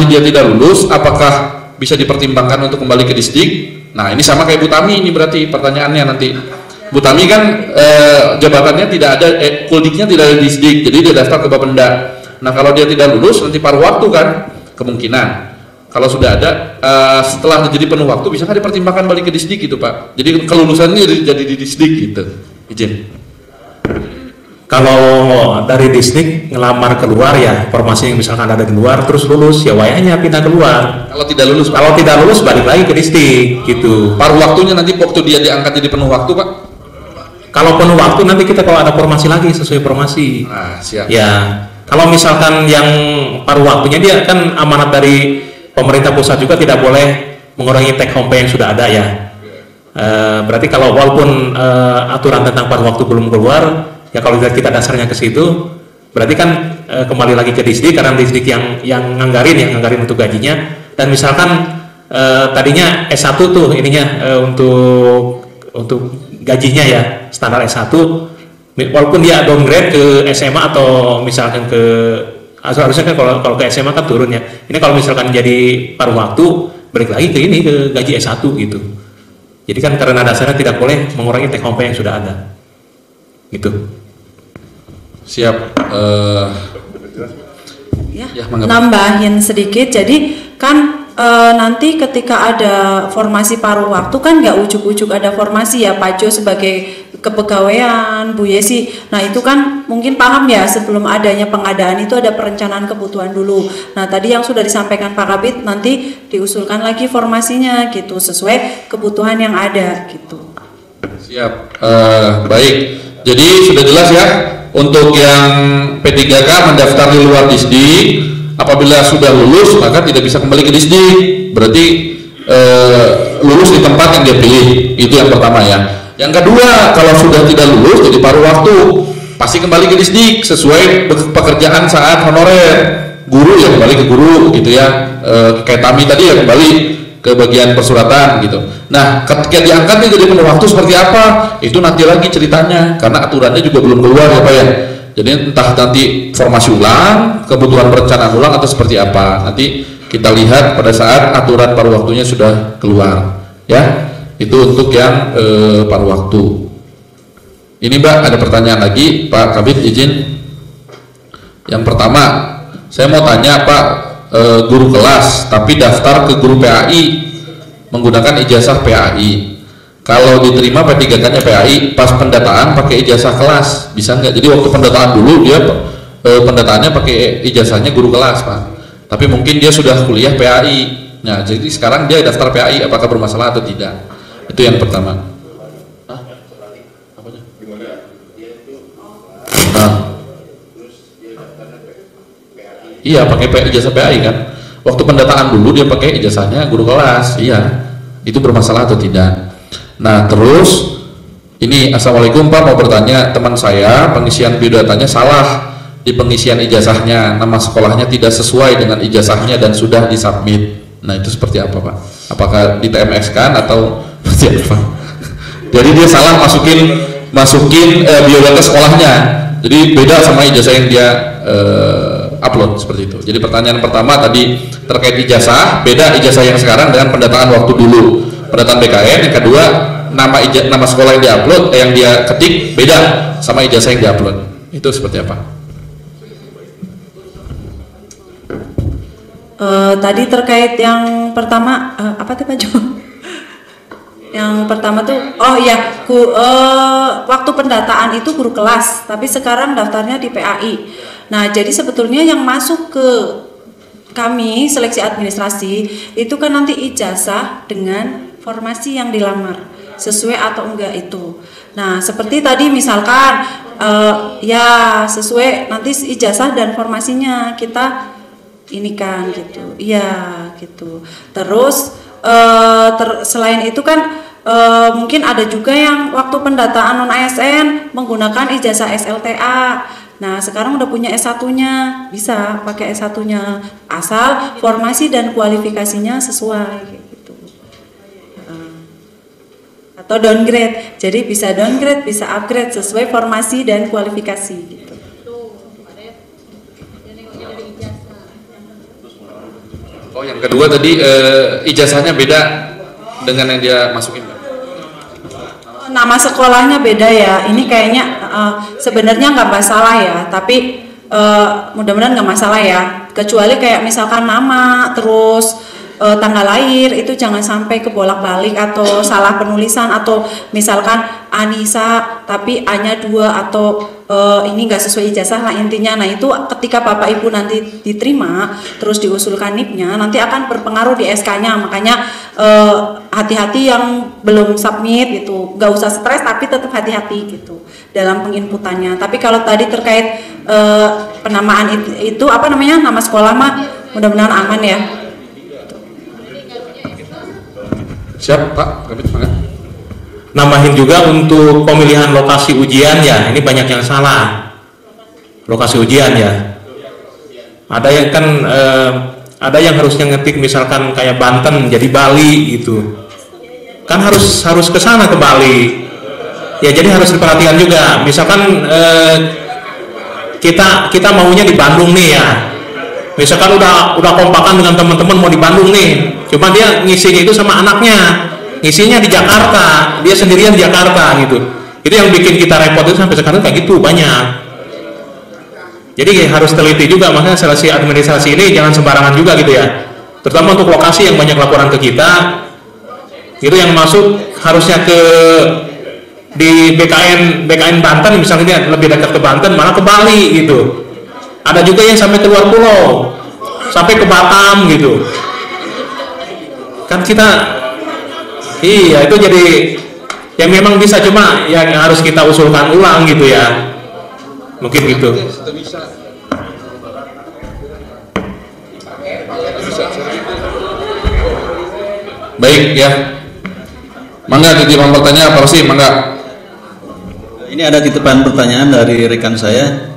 dia tidak lulus, apakah bisa dipertimbangkan untuk kembali ke Disdik? Nah, ini sama kayak Bu Tami ini berarti pertanyaannya nanti. Bu Tami kan jabatannya tidak ada, kuldiknya tidak ada di Disdik, jadi dia daftar ke Bapenda. Nah, kalau dia tidak lulus nanti paruh waktu kan, kemungkinan. Kalau sudah ada, setelah jadi penuh waktu, bisa kan dipertimbangkan balik ke Disdik gitu Pak. Jadi kelulusannya jadi di Disdik gitu. Izin. Kalau dari Disdik ngelamar keluar ya, formasi yang misalkan ada di luar terus lulus ya wayahnya pindah keluar. Kalau tidak lulus, Pak? Kalau tidak lulus balik lagi ke Disdik gitu. Paruh waktunya nanti waktu dia diangkat jadi penuh waktu Pak? Kalau penuh waktu nanti kita kalau ada formasi lagi sesuai formasi. Nah, siap. Ya, kalau misalkan yang paruh waktunya dia kan amanat dari pemerintah pusat juga tidak boleh mengurangi take home pay yang sudah ada ya. Berarti kalau walaupun aturan tentang paruh waktu belum keluar, ya kalau kita dasarnya ke situ, berarti kan kembali lagi ke Disdik karena Disdik yang nganggarin untuk gajinya. Dan misalkan tadinya S1 tuh ininya untuk gajinya ya standar S1, walaupun dia downgrade ke SMA atau misalkan ke harusnya kan kalau ke SMA kan turun ya. Ini kalau misalkan jadi paruh waktu balik lagi ke gaji S1 gitu. Jadi kan karena dasarnya tidak boleh mengurangi take home pay yang sudah ada. Gitu. Siap. Nambahin sedikit. Jadi kan nanti ketika ada formasi paruh waktu kan nggak ujuk-ujuk ada formasi ya Pak Jo sebagai kepegawaian, Bu Yesi. Nah itu kan mungkin paham ya, sebelum adanya pengadaan itu ada perencanaan kebutuhan dulu. Nah tadi yang sudah disampaikan Pak Kabid nanti diusulkan lagi formasinya gitu sesuai kebutuhan yang ada gitu. Siap. Baik. Jadi sudah jelas ya untuk yang P3K mendaftar di luar Disdik, apabila sudah lulus maka tidak bisa kembali ke Disdik. Berarti lulus di tempat yang dia pilih. Itu yang pertama ya. Yang kedua, kalau sudah tidak lulus jadi paruh waktu, pasti kembali ke Disdik sesuai pekerjaan saat honorer. Guru ya kembali ke guru gitu ya. Kayak Tami tadi ya kembali ke bagian persuratan gitu. Nah, ketika diangkat jadi penuh waktu seperti apa? Itu nanti lagi ceritanya karena aturannya juga belum keluar ya Pak ya. Jadi entah nanti formasi ulang, kebutuhan perencanaan ulang atau seperti apa. Nanti kita lihat pada saat aturan paruh waktunya sudah keluar ya. Itu untuk yang paruh waktu. Ini Mbak ada pertanyaan lagi Pak Kabid izin. Yang pertama saya mau tanya Pak, guru kelas tapi daftar ke guru PAI menggunakan ijazah PAI. Kalau diterima P3K-nya PAI pas pendataan pakai ijazah kelas bisa nggak? Jadi waktu pendataan dulu dia pendataannya pakai ijazahnya guru kelas Pak. Tapi mungkin dia sudah kuliah PAI. Nah jadi sekarang dia daftar PAI apakah bermasalah atau tidak? Itu yang pertama. Nah. Iya, pakai ijazah PAI kan. Waktu pendataan dulu dia pakai ijazahnya guru kelas. Iya. Itu bermasalah atau tidak? Nah, terus ini, assalamualaikum Pak, mau bertanya, teman saya pengisian biodatanya salah di pengisian ijazahnya, nama sekolahnya tidak sesuai dengan ijazahnya dan sudah disubmit. Nah, itu seperti apa Pak? Apakah di TMX kan atau seperti apa? Jadi dia salah masukin biodata sekolahnya, jadi beda sama ijazah yang dia upload, seperti itu. Jadi pertanyaan pertama tadi terkait ijazah, beda ijazah yang sekarang dengan pendataan waktu dulu, pendataan BKN. Yang kedua, nama sekolah yang diupload, yang dia ketik beda sama ijazah yang diupload. Itu seperti apa? Tadi terkait yang pertama, apa tuh Pak Jo? Yang pertama tuh, oh ya, waktu pendataan itu guru kelas, tapi sekarang daftarnya di PAI. Nah, jadi sebetulnya yang masuk ke kami seleksi administrasi itu kan nanti ijazah dengan formasi yang dilamar, sesuai atau enggak itu. Nah, seperti tadi misalkan ya sesuai, nanti ijazah dan formasinya kita ini kan gitu. Iya, gitu. Terus selain itu kan mungkin ada juga yang waktu pendataan non ASN menggunakan ijazah SLTA. Nah, sekarang udah punya S1-nya, bisa pakai S1-nya asal formasi dan kualifikasinya sesuai gitu. Atau downgrade. Jadi bisa downgrade, bisa upgrade sesuai formasi dan kualifikasi gitu. Oh, yang kedua tadi ijazahnya beda dengan yang dia masukin. Nama sekolahnya beda ya. Ini kayaknya sebenarnya nggak masalah ya, tapi mudah-mudahan nggak masalah ya. Kecuali kayak misalkan nama terus tanggal lahir itu jangan sampai kebolak-balik atau salah penulisan, atau misalkan Anissa tapi A-nya 2 atau ini nggak sesuai ijazah lah intinya. Nah, itu ketika Bapak Ibu nanti diterima terus diusulkan NIP-nya nanti akan berpengaruh di SK-nya. Makanya hati-hati yang belum submit gitu, nggak usah stres tapi tetap hati-hati gitu dalam penginputannya. Tapi kalau tadi terkait penamaan itu apa namanya, nama sekolah mah mudah-mudahan aman ya. Siap Pak, Kabit, semangat. Nambahin juga untuk pemilihan lokasi ujian ya, ini banyak yang salah. Lokasi ujian ya. Ada yang kan ada yang harusnya ngetik misalkan kayak Banten jadi Bali gitu. Kan harus ke sana ke Bali. Ya, jadi harus diperhatikan juga. Misalkan kita maunya di Bandung nih ya. Misalkan udah kompakan dengan teman-teman mau di Bandung nih, cuma dia ngisinya itu sama anaknya, ngisinya di Jakarta, dia sendirian di Jakarta gitu. Itu yang bikin kita repot itu sampai sekarang kayak gitu banyak. Jadi harus teliti juga, makanya seleksi administrasi ini jangan sembarangan juga gitu ya. Terutama untuk lokasi yang banyak laporan ke kita, itu yang masuk harusnya di BKN Banten misalnya, dia lebih dekat ke Banten malah ke Bali gitu. Ada juga yang sampai keluar pulau, sampai ke Batam gitu. Kan kita, iya itu jadi yang memang bisa, cuma yang harus kita usulkan ulang gitu ya. Mungkin gitu. Baik ya. Mangga titipan pertanyaan apa sih? Mangga. Ini ada titipan pertanyaan dari rekan saya.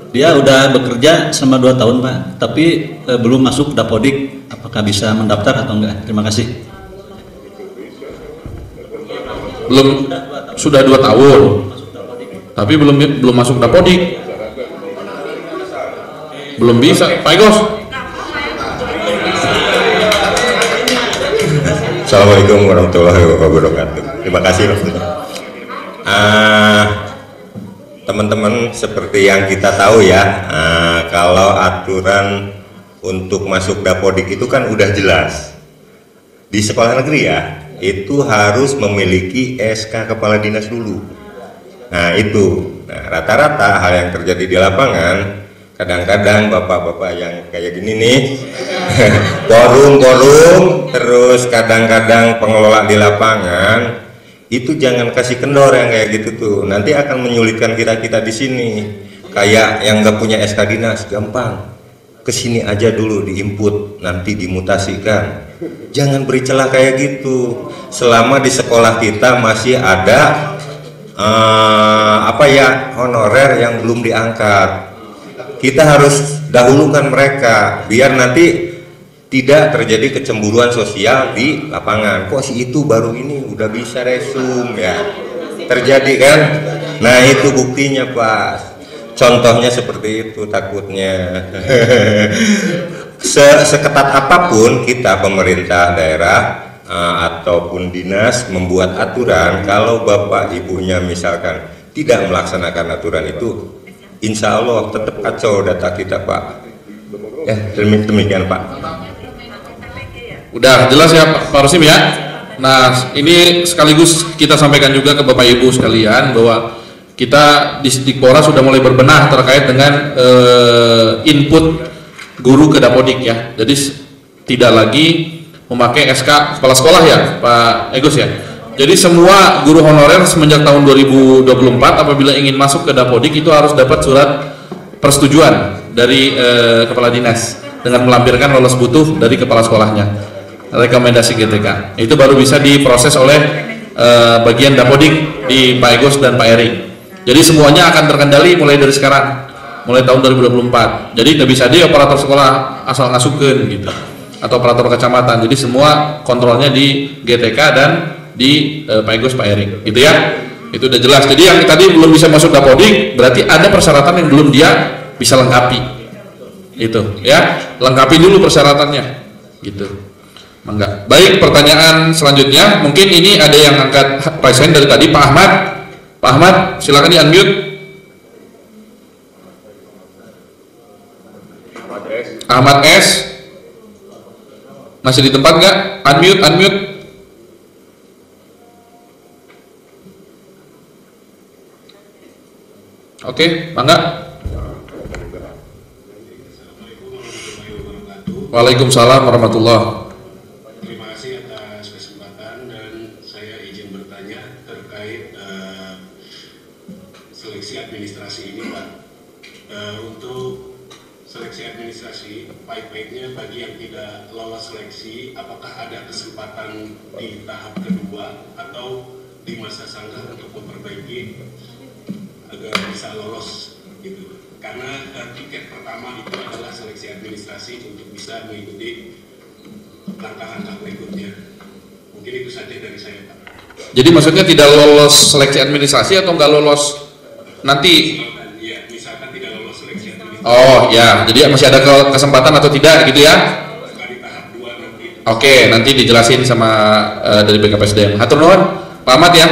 Dia udah bekerja selama 2 tahun Pak, tapi belum masuk Dapodik. Apakah bisa mendaftar atau enggak? Terima kasih. Belum, sudah 2 tahun, tapi belum masuk Dapodik. Belum bisa, Pak Igos. Assalamualaikum warahmatullahi wabarakatuh. Terima kasih Mas. Teman-teman, seperti yang kita tahu ya, kalau aturan untuk masuk Dapodik itu kan udah jelas. Di sekolah negeri ya, itu harus memiliki SK Kepala Dinas dulu. Nah itu, rata-rata hal yang terjadi di lapangan, kadang-kadang bapak-bapak yang kayak gini nih, forum, terus kadang-kadang pengelola di lapangan itu jangan kasih kendor yang kayak gitu tuh, nanti akan menyulitkan kita di sini. Kayak yang nggak punya SK dinas, gampang, kesini aja dulu diinput, nanti dimutasikan. Jangan beri celah kayak gitu. Selama di sekolah kita masih ada honorer yang belum diangkat, kita harus dahulukan mereka biar nanti tidak terjadi kecemburuan sosial di lapangan. Kok si itu baru ini udah bisa resum ya, terjadi kan? Nah itu buktinya Pak, contohnya seperti itu takutnya. Seketat apapun kita pemerintah daerah ataupun dinas membuat aturan, kalau bapak ibunya misalkan tidak melaksanakan aturan itu, insya Allah tetap kacau data kita Pak. Ya demikian Pak. Udah jelas ya Pak Rosim ya. Nah ini sekaligus kita sampaikan juga ke Bapak Ibu sekalian bahwa kita di Dikpora sudah mulai berbenah terkait dengan input guru ke Dapodik ya. Jadi tidak lagi memakai SK kepala sekolah ya Pak Agus ya. Jadi semua guru honorer semenjak tahun 2024 apabila ingin masuk ke Dapodik itu harus dapat surat persetujuan dari kepala dinas dengan melampirkan lolos butuh dari kepala sekolahnya, rekomendasi GTK. Itu baru bisa diproses oleh bagian Dapodik di Pak Agus dan Pak Eri. Jadi semuanya akan terkendali mulai dari sekarang, mulai tahun 2024. Jadi tidak bisa dia operator sekolah asal ngasukeun gitu, atau operator kecamatan. Jadi semua kontrolnya di GTK dan di Pak Agus, Pak Eri, gitu ya. Itu udah jelas. Jadi yang tadi belum bisa masuk Dapodik berarti ada persyaratan yang belum dia bisa lengkapi. Itu ya, lengkapi dulu persyaratannya, gitu. Mangga. Baik, pertanyaan selanjutnya mungkin ini ada yang angkat present dari tadi, Pak Ahmad. Pak Ahmad, silakan di unmute. Ahmad S. Masih di tempat nggak? Unmute. Oke, mangga. Waalaikumsalam warahmatullahi. Terima kasih atas kesempatan dan saya izin bertanya terkait seleksi administrasi ini Pak. Untuk seleksi administrasi, baik-baiknya bagi yang tidak lolos seleksi, apakah ada kesempatan di tahap kedua atau di masa sangka untuk memperbaiki agar bisa lolos gitu? Karena tiket pertama itu adalah seleksi administrasi untuk bisa mengikuti langkah-langkah berikutnya. Mungkin itu saja dari saya Pak. Jadi maksudnya tidak lolos seleksi administrasi atau nggak lolos nanti? Iya, misalkan tidak lolos seleksi administrasi. Oh ya, jadi masih ada kesempatan atau tidak gitu ya? Di tahap 2 nanti. Oke, nanti dijelasin sama dari BKPSDM. Hatur nuhun, Pak Ahmad ya.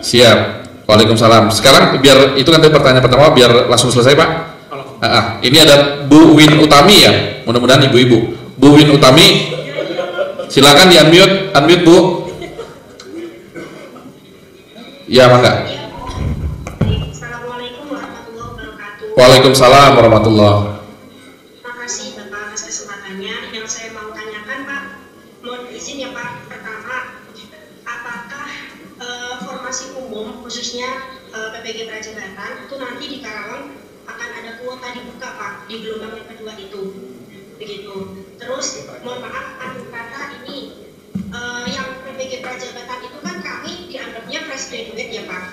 Siap. Waalaikumsalam. Sekarang biar itu kan tadi pertanyaan pertama biar langsung selesai Pak. Ini ada Bu Win Utami ya. Mudah-mudahan ibu-ibu. Bu Win Utami, silakan di unmute Bu. Ya mangga. Assalamualaikum warahmatullahi wabarakatuh. Waalaikumsalam warahmatullahi. Terima kasih Bapak atas kesempatannya. Yang saya mau tanyakan Pak, mohon izin ya Pak. Pertama, apakah formasi umum khususnya PPG Prajabatan itu nanti di Karawang akan ada kuota dibuka Pak di gelombang yang kedua itu, begitu. Terus mohon maaf kata ini yang PPG Prajabatan itu kan kami dianggapnya fresh graduate ya Pak.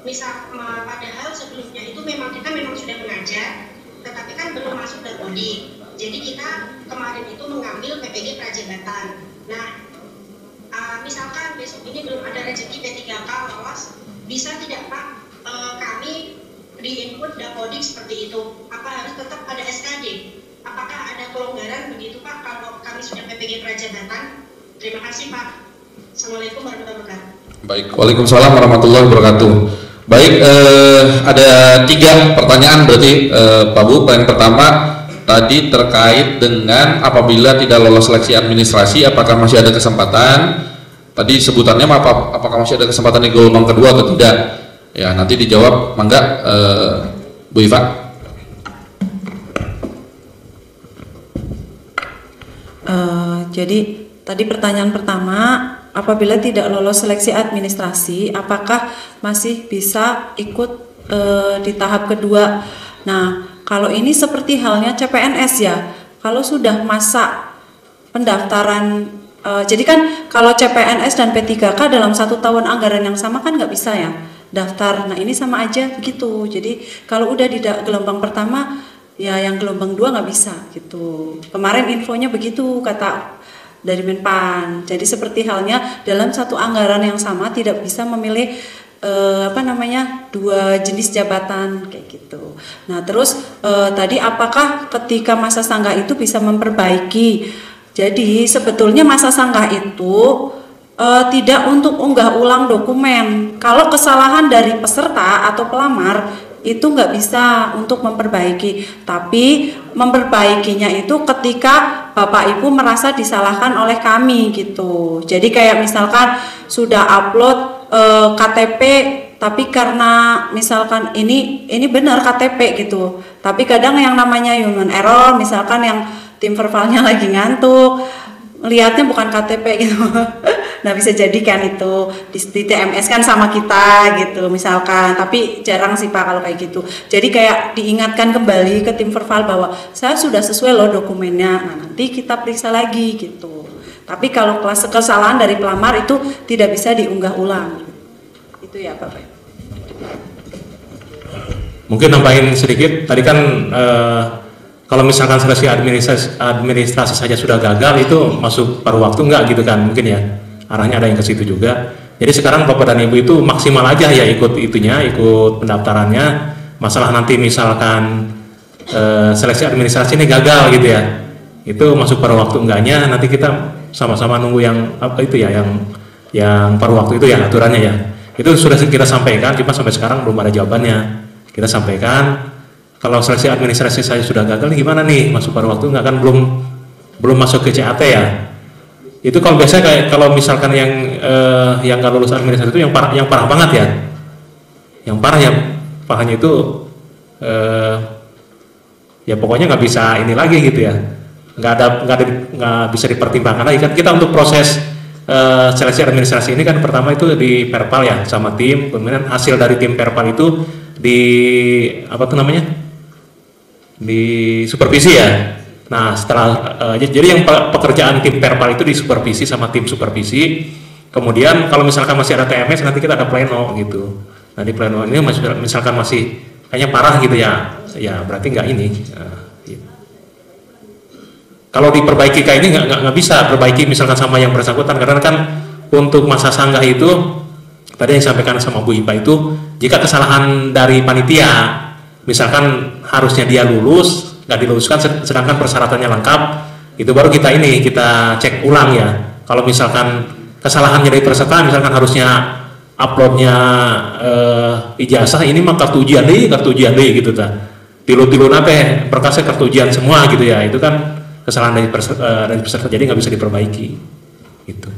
Misal padahal sebelumnya itu memang sudah mengajar, tetapi kan belum masuk Dapodik. Jadi kita kemarin itu mengambil PPG Prajabatan. Nah, misalkan besok ini belum ada rezeki P3K lolos, bisa tidak Pak kami di input Dapodik seperti itu? Apa harus tetap ada SKD? Apakah ada kelonggaran begitu Pak kalau kami sudah PPG Prajabatan? Terima kasih Pak. Assalamualaikum warahmatullahi wabarakatuh. Baik, waalaikumsalam warahmatullahi wabarakatuh. Baik, ada 3 pertanyaan berarti Pak Bu. Yang pertama tadi terkait dengan apabila tidak lolos seleksi administrasi, apakah masih ada kesempatan? Tadi sebutannya apakah masih ada kesempatan di gelombang kedua atau tidak? Ya nanti dijawab, mangga Bu Iva. Jadi tadi pertanyaan pertama apabila tidak lolos seleksi administrasi, apakah masih bisa ikut di tahap kedua? Nah, kalau ini seperti halnya CPNS ya, kalau sudah masa pendaftaran, jadi kan kalau CPNS dan P3K dalam 1 tahun anggaran yang sama kan nggak bisa ya daftar. Nah ini sama aja begitu. Jadi kalau udah di gelombang pertama, ya yang gelombang 2 nggak bisa gitu. Kemarin infonya begitu kata dari Menpan. Jadi seperti halnya dalam 1 anggaran yang sama tidak bisa memilih 2 jenis jabatan kayak gitu. Nah terus tadi apakah ketika masa sanggah itu bisa memperbaiki? Jadi sebetulnya masa sanggah itu tidak untuk unggah ulang dokumen. Kalau kesalahan dari peserta atau pelamar itu nggak bisa untuk memperbaiki, tapi memperbaikinya itu ketika Bapak Ibu merasa disalahkan oleh kami gitu. Jadi kayak misalkan sudah upload KTP, tapi karena misalkan ini benar KTP gitu, tapi kadang yang namanya human error, misalkan yang tim verbalnya lagi ngantuk, lihatnya bukan KTP gitu. Nah bisa jadi kan itu di TMS kan sama kita gitu misalkan, tapi jarang sih Pak kalau kayak gitu. Jadi kayak diingatkan kembali ke tim verbal bahwa saya sudah sesuai loh dokumennya, nah nanti kita periksa lagi gitu. Tapi kalau kelas kesalahan dari pelamar itu tidak bisa diunggah ulang. Itu ya Pak. Mungkin nambahin sedikit, tadi kan kalau misalkan seleksi administrasi saja sudah gagal, itu masuk paruh waktu enggak gitu kan, mungkin ya arahnya ada yang ke situ juga. Jadi sekarang Bapak dan Ibu itu maksimal aja ya ikut pendaftarannya. Masalah nanti misalkan seleksi administrasi ini gagal gitu ya, itu masuk paruh waktu enggaknya, nanti kita sama-sama nunggu yang yang paruh waktu itu ya aturannya ya. Itu sudah kita sampaikan, cuma sampai sekarang belum ada jawabannya. Kita sampaikan kalau seleksi administrasi saya sudah gagal, gimana nih masuk paruh waktu enggak, kan belum masuk ke CAT ya. Itu kalau biasanya kayak kalau misalkan yang nggak lulus administrasi itu yang parah banget ya. Yang parahnya itu ya pokoknya nggak bisa ini lagi gitu ya. Nggak bisa dipertimbangkan lagi kan. Kita untuk proses seleksi administrasi ini kan pertama itu di perpal ya sama tim, kemudian hasil dari tim perpal itu di supervisi ya. Nah setelah jadi yang pekerjaan tim perpal itu di supervisi sama tim supervisi. Kemudian kalau misalkan masih ada TMS nanti kita ada pleno gitu. Nah di pleno ini misalkan masih kayaknya parah gitu ya, ya berarti nggak ini. Gitu. Kalau diperbaiki kayak ini nggak bisa perbaiki misalkan sama yang bersangkutan, karena kan untuk masa sanggah itu tadi yang disampaikan sama Bu Ipa itu jika kesalahan dari panitia, misalkan harusnya dia lulus nggak diluluskan sedangkan persyaratannya lengkap, itu baru kita cek ulang ya. Kalau misalkan kesalahannya dari peserta, misalkan harusnya uploadnya ijazah, ini mah kartu ujian deh gitu ta. Tilu-tilu nate berkasnya kartu ujian semua gitu ya. Itu kan kesalahan dari peserta, jadi nggak bisa diperbaiki gitu.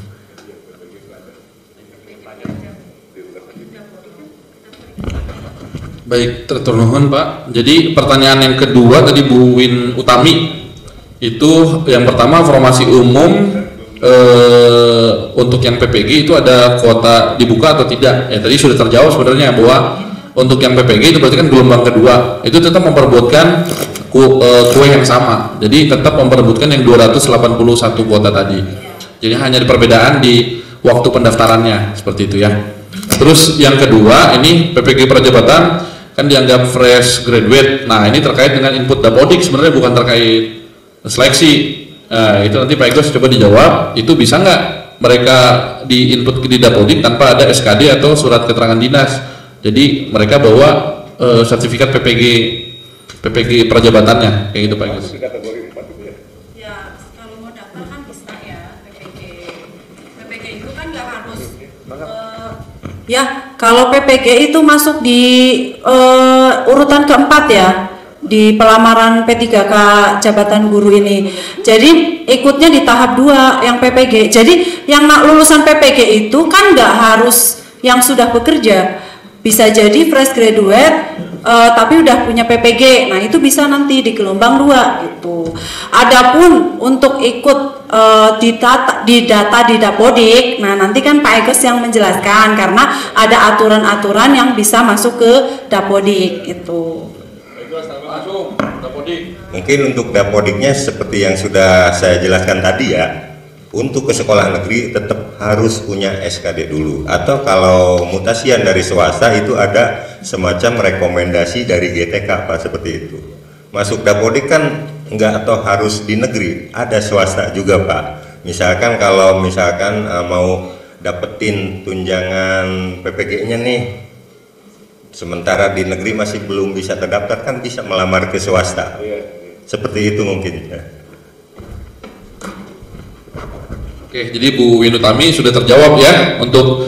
Baik, terturnuhun Pak. Jadi pertanyaan yang kedua tadi Bu Win Utami itu yang pertama formasi umum untuk yang PPG itu ada kuota dibuka atau tidak? Ya tadi sudah terjawab sebenarnya bahwa untuk yang PPG itu berarti kan gelombang kedua itu tetap memperebutkan kue yang sama. Jadi tetap memperebutkan yang 281 kuota tadi. Jadi hanya di perbedaan di waktu pendaftarannya seperti itu ya. Terus yang kedua ini PPG Prajabatan kan dianggap fresh graduate. Nah ini terkait dengan input dapodik sebenarnya, bukan terkait seleksi. Itu nanti Pak Egos coba dijawab, itu bisa nggak mereka di input di dapodik tanpa ada SKD atau surat keterangan dinas. Jadi mereka bawa sertifikat PPG prajabatannya kayak gitu Pak Egos. Ya kalau mau daftar kan bisa ya PPG itu kan nggak harus ya kalau PPG itu masuk di urutan keempat ya di pelamaran P3K jabatan guru ini. Jadi ikutnya di tahap 2 yang PPG. Jadi yang lulusan PPG itu kan nggak harus yang sudah bekerja, bisa jadi fresh graduate tapi udah punya PPG. Nah itu bisa nanti di gelombang 2 gitu. Adapun untuk ikut di data di Dapodik. Nah, nanti kan Pak Ekes yang menjelaskan karena ada aturan-aturan yang bisa masuk ke Dapodik itu. Mungkin untuk Dapodiknya seperti yang sudah saya jelaskan tadi ya, untuk ke sekolah negeri tetap harus punya SKD dulu, atau kalau mutasian dari swasta itu ada semacam rekomendasi dari GTK Pak, seperti itu. Masuk Dapodik kan enggak atau harus di negeri, ada swasta juga Pak. Misalkan kalau mau dapetin tunjangan PPG-nya nih, sementara di negeri masih belum bisa terdaftar, kan bisa melamar ke swasta. Seperti itu mungkin ya. Oke, jadi Bu Winutami sudah terjawab ya untuk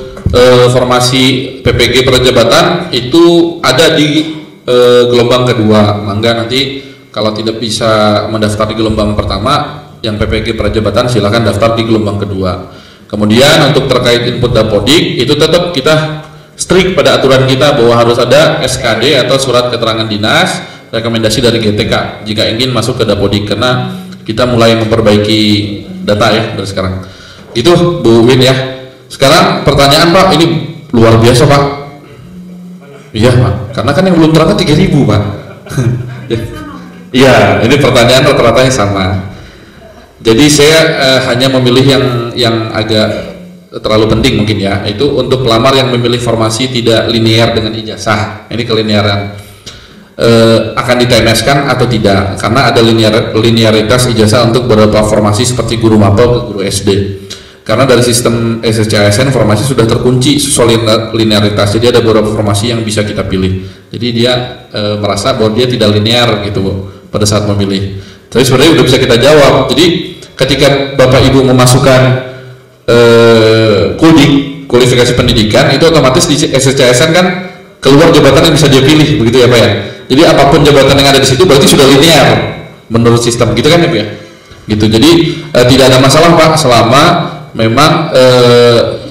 formasi PPG prajabatan itu ada di gelombang kedua. Mangga nanti kalau tidak bisa mendaftar di gelombang pertama yang PPG prajabatan silakan daftar di gelombang kedua. Kemudian untuk terkait input Dapodik itu tetap kita strict pada aturan kita bahwa harus ada SKD atau surat keterangan dinas, rekomendasi dari GTK jika ingin masuk ke Dapodik, karena kita mulai memperbaiki data ya dari sekarang. Itu Bu Win ya. Sekarang pertanyaan Pak, ini luar biasa Pak. Iya Pak, karena kan yang belum terangkat 3.000 Pak. Iya, ini pertanyaan rata-ratanya sama. Jadi saya hanya memilih yang agak terlalu penting mungkin ya, itu untuk pelamar yang memilih formasi tidak linear dengan ijazah. Ini kelinearan akan di-TMS-kan atau tidak, karena ada linearitas ijazah untuk beberapa formasi seperti guru mapel ke guru SD. Karena dari sistem SSCASN formasi sudah terkunci sesuai linearitas, jadi ada beberapa formasi yang bisa kita pilih. Jadi dia merasa bahwa dia tidak linear gitu Bu, pada saat memilih. Tapi sebenarnya udah bisa kita jawab. Jadi ketika Bapak Ibu memasukkan kualifikasi pendidikan, itu otomatis di SSCASN kan keluar jabatan yang bisa dia pilih, begitu ya Pak ya. Jadi apapun jabatan yang ada di situ berarti sudah linear menurut sistem, gitu kan ya Pak ya. Gitu. Jadi tidak ada masalah Pak selama memang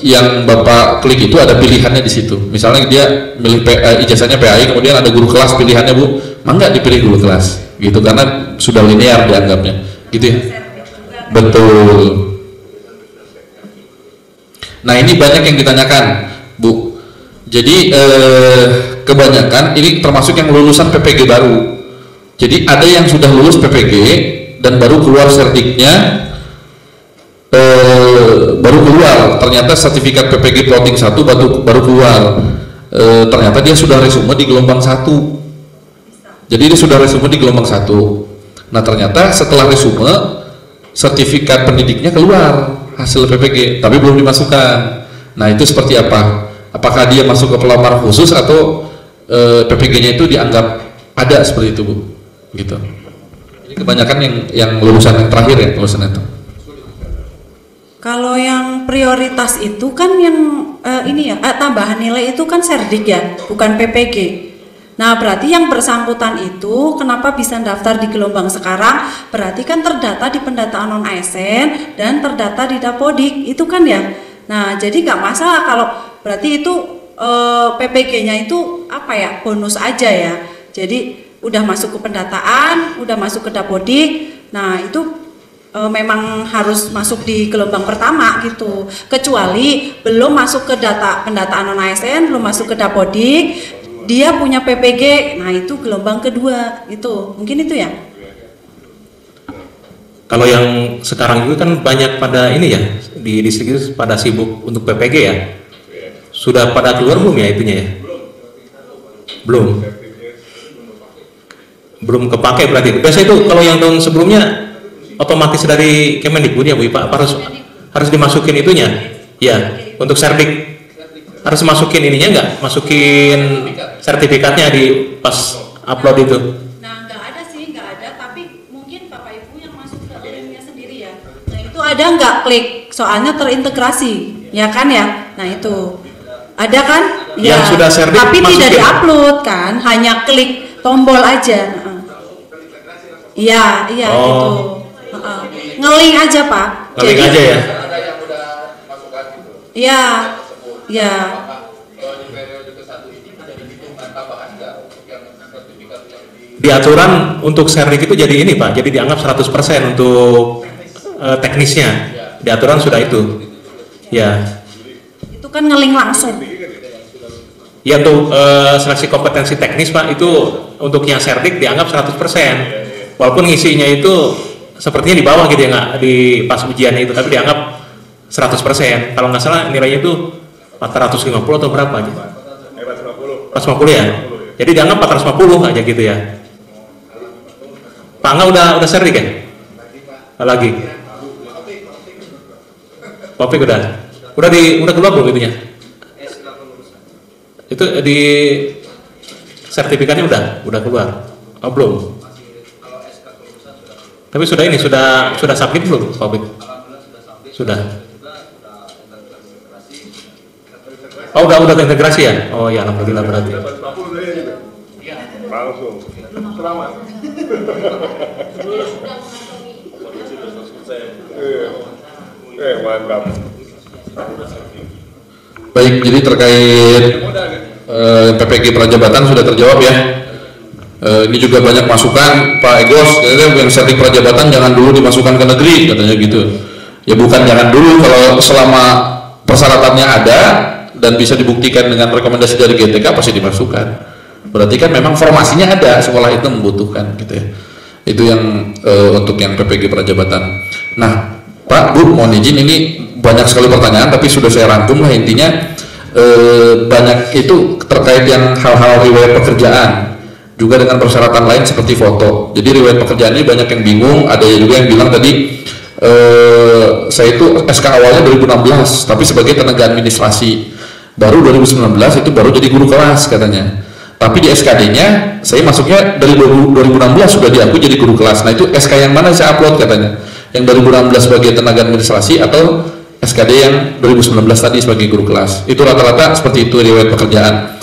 yang Bapak klik itu ada pilihannya di situ. Misalnya dia milih ijazahnya PAI, kemudian ada guru kelas pilihannya Bu, mangga dipilih guru kelas, gitu, karena sudah linear dianggapnya, gitu ya. Betul. Nah ini banyak yang ditanyakan Bu. Jadi kebanyakan ini termasuk yang lulusan PPG baru. Jadi ada yang sudah lulus PPG dan baru keluar serdiknya. Baru keluar, ternyata sertifikat PPG plotting 1 baru keluar, ternyata dia sudah resume di gelombang 1. Jadi dia sudah resume di gelombang 1. Nah ternyata setelah resume sertifikat pendidiknya keluar hasil PPG tapi belum dimasukkan. Nah itu seperti apa? Apakah dia masuk ke pelamar khusus atau PPG-nya itu dianggap ada seperti itu Bu? Gitu. Ini kebanyakan yang lulusan yang terakhir ya, lulusan itu. Kalau yang prioritas itu kan yang ini ya, tambahan nilai itu kan serdik ya, bukan PPG. Nah berarti yang bersangkutan itu kenapa bisa daftar di gelombang sekarang, berarti kan terdata di pendataan non ASN dan terdata di Dapodik itu kan ya. Nah jadi nggak masalah kalau berarti itu PPG-nya itu apa ya, bonus aja ya. Jadi udah masuk ke pendataan, udah masuk ke Dapodik, nah itu memang harus masuk di gelombang pertama gitu, kecuali belum masuk ke pendataan non ASN, belum masuk ke Dapodik, dia punya PPG, nah itu gelombang kedua itu, mungkin itu ya. Kalau yang sekarang juga kan banyak pada ini ya, di distrik itu pada sibuk untuk PPG ya. Sudah pada keluar belum ya itunya ya? Belum kepake berarti. Biasa itu kalau yang tahun sebelumnya otomatis dari Kemendikbud ya Bu Ipa, harus dimasukin itunya ya, untuk serdik harus masukin ininya nggak, masukin sertifikatnya di pas upload itu. Nah nggak ada sih, nggak ada, tapi mungkin Bapak Ibu yang masuk ke linknya sendiri ya. Nah itu ada nggak klik, soalnya terintegrasi ya kan ya. Nah itu ada kan ya, yang sudah serdik tapi masukin. Tidak diupload kan, hanya klik tombol aja. Iya gitu. Ngeling aja Pak. Ngeling aja ya. Iya. Iya. Di aturan untuk serdik itu jadi ini Pak, jadi dianggap 100% untuk teknisnya. Di aturan sudah itu. Ya. Itu kan ngeling langsung. Ya untuk seleksi kompetensi teknis Pak, itu untuk yang serdik dianggap 100%. Walaupun ngisinya itu sepertinya di bawah gitu ya, nggak di pas ujiannya itu, tapi dianggap 100%. Kalau nggak salah nilainya itu 450 atau berapa aja? 450 ya? Jadi dianggap 450 aja gitu ya. Pak Angga udah serdik ya? Lagi? Topik udah keluar belum itunya? Itu di sertifikatnya udah keluar? Oh belum? Tapi sudah submit belum Topik? Sudah. Oh udah integrasi ya? Oh ya alhamdulillah berarti. Langsung. Selamat. Mantap. Baik, jadi terkait PPG prajabatan sudah terjawab ya. Ini juga banyak masukan Pak Egos, yang sertik prajabatan jangan dulu dimasukkan ke negeri katanya gitu. Ya bukan jangan dulu, kalau selama persyaratannya ada dan bisa dibuktikan dengan rekomendasi dari GTK pasti dimasukkan. Berarti kan memang formasinya ada, sekolah itu membutuhkan gitu ya. Itu yang untuk yang PPG prajabatan. Nah, Pak, Bu, mohon izin ini banyak sekali pertanyaan tapi sudah saya rangkum lah intinya. Banyak itu terkait yang hal-hal riwayat pekerjaan juga dengan persyaratan lain seperti foto. Jadi riwayat pekerjaan ini banyak yang bingung, ada juga yang bilang tadi saya itu SK awalnya 2016 tapi sebagai tenaga administrasi, baru 2019 itu baru jadi guru kelas katanya. Tapi di SKD-nya saya masuknya dari 2016 sudah diakui jadi guru kelas. Nah itu SK yang mana saya upload katanya? Yang 2016 sebagai tenaga administrasi atau SKD yang 2019 tadi sebagai guru kelas? Itu rata-rata seperti itu riwayat pekerjaan.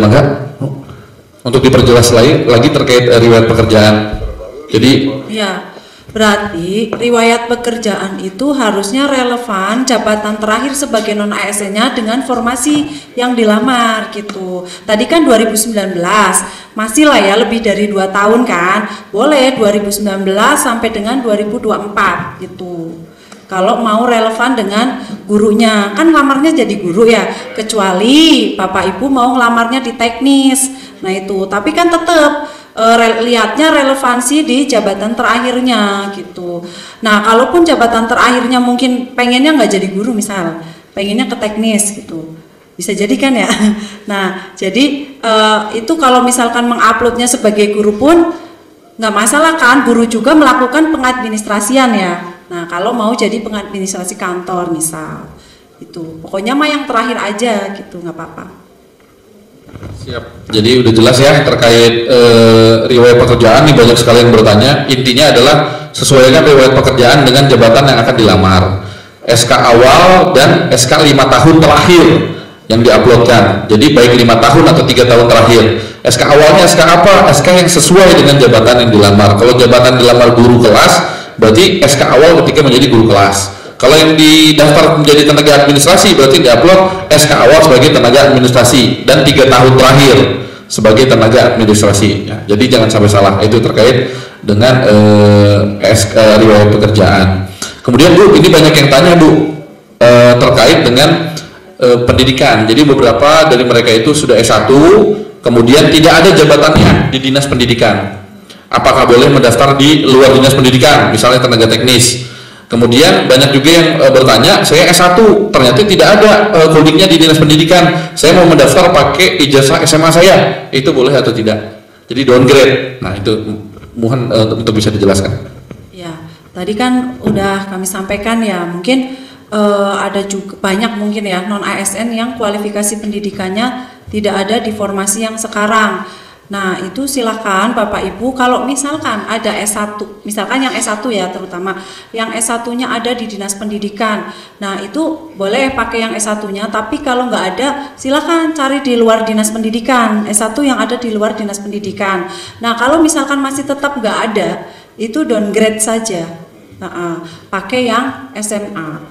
Maka untuk diperjelas lagi terkait riwayat pekerjaan. Jadi ya, berarti riwayat pekerjaan itu harusnya relevan jabatan terakhir sebagai non ASN-nya dengan formasi yang dilamar gitu. Tadi kan 2019, masih lah ya lebih dari 2 tahun kan. Boleh 2019 sampai dengan 2024 gitu. Kalau mau relevan dengan gurunya, kan lamarnya jadi guru ya, kecuali Bapak Ibu mau ngelamarnya di teknis. Nah itu, tapi kan tetap lihatnya relevansi di jabatan terakhirnya gitu. Nah kalaupun jabatan terakhirnya mungkin pengennya nggak jadi guru misal, pengennya ke teknis gitu, bisa jadi kan ya. Nah jadi itu kalau misalkan menguploadnya sebagai guru pun nggak masalah kan, guru juga melakukan pengadministrasian ya. Nah kalau mau jadi pengadministrasi kantor misal, itu pokoknya mah yang terakhir aja gitu, nggak apa-apa. Siap. Jadi udah jelas ya terkait riwayat pekerjaan nih, banyak sekali yang bertanya. Intinya adalah sesuaikan riwayat pekerjaan dengan jabatan yang akan dilamar. SK awal dan SK 5 tahun terakhir yang diuploadkan. Jadi baik 5 tahun atau 3 tahun terakhir. SK awalnya SK apa? SK yang sesuai dengan jabatan yang dilamar. Kalau jabatan dilamar guru kelas, berarti SK awal ketika menjadi guru kelas. Kalau yang didaftar menjadi tenaga administrasi berarti diupload SK awal sebagai tenaga administrasi dan 3 tahun terakhir sebagai tenaga administrasi. Ya, jadi jangan sampai salah, itu terkait dengan riwayat pekerjaan. Kemudian Bu, ini banyak yang tanya Bu terkait dengan pendidikan. Jadi beberapa dari mereka itu sudah S1, kemudian tidak ada jabatannya di dinas pendidikan. Apakah boleh mendaftar di luar dinas pendidikan, misalnya tenaga teknis? Kemudian banyak juga yang bertanya, saya S1 ternyata tidak ada holdingnya di dinas pendidikan, saya mau mendaftar pakai ijazah SMA saya, itu boleh atau tidak? Jadi downgrade. Nah itu mohon untuk bisa dijelaskan. Ya, tadi kan udah kami sampaikan ya, mungkin ada juga banyak mungkin ya non ASN yang kualifikasi pendidikannya tidak ada di formasi yang sekarang. Nah itu silakan Bapak Ibu, kalau misalkan ada S1, misalkan yang S1 ya terutama, yang S1-nya ada di dinas pendidikan, nah itu boleh pakai yang S1-nya, tapi kalau nggak ada silakan cari di luar dinas pendidikan, S1 yang ada di luar dinas pendidikan. Nah kalau misalkan masih tetap nggak ada, itu downgrade saja, pakai yang SMA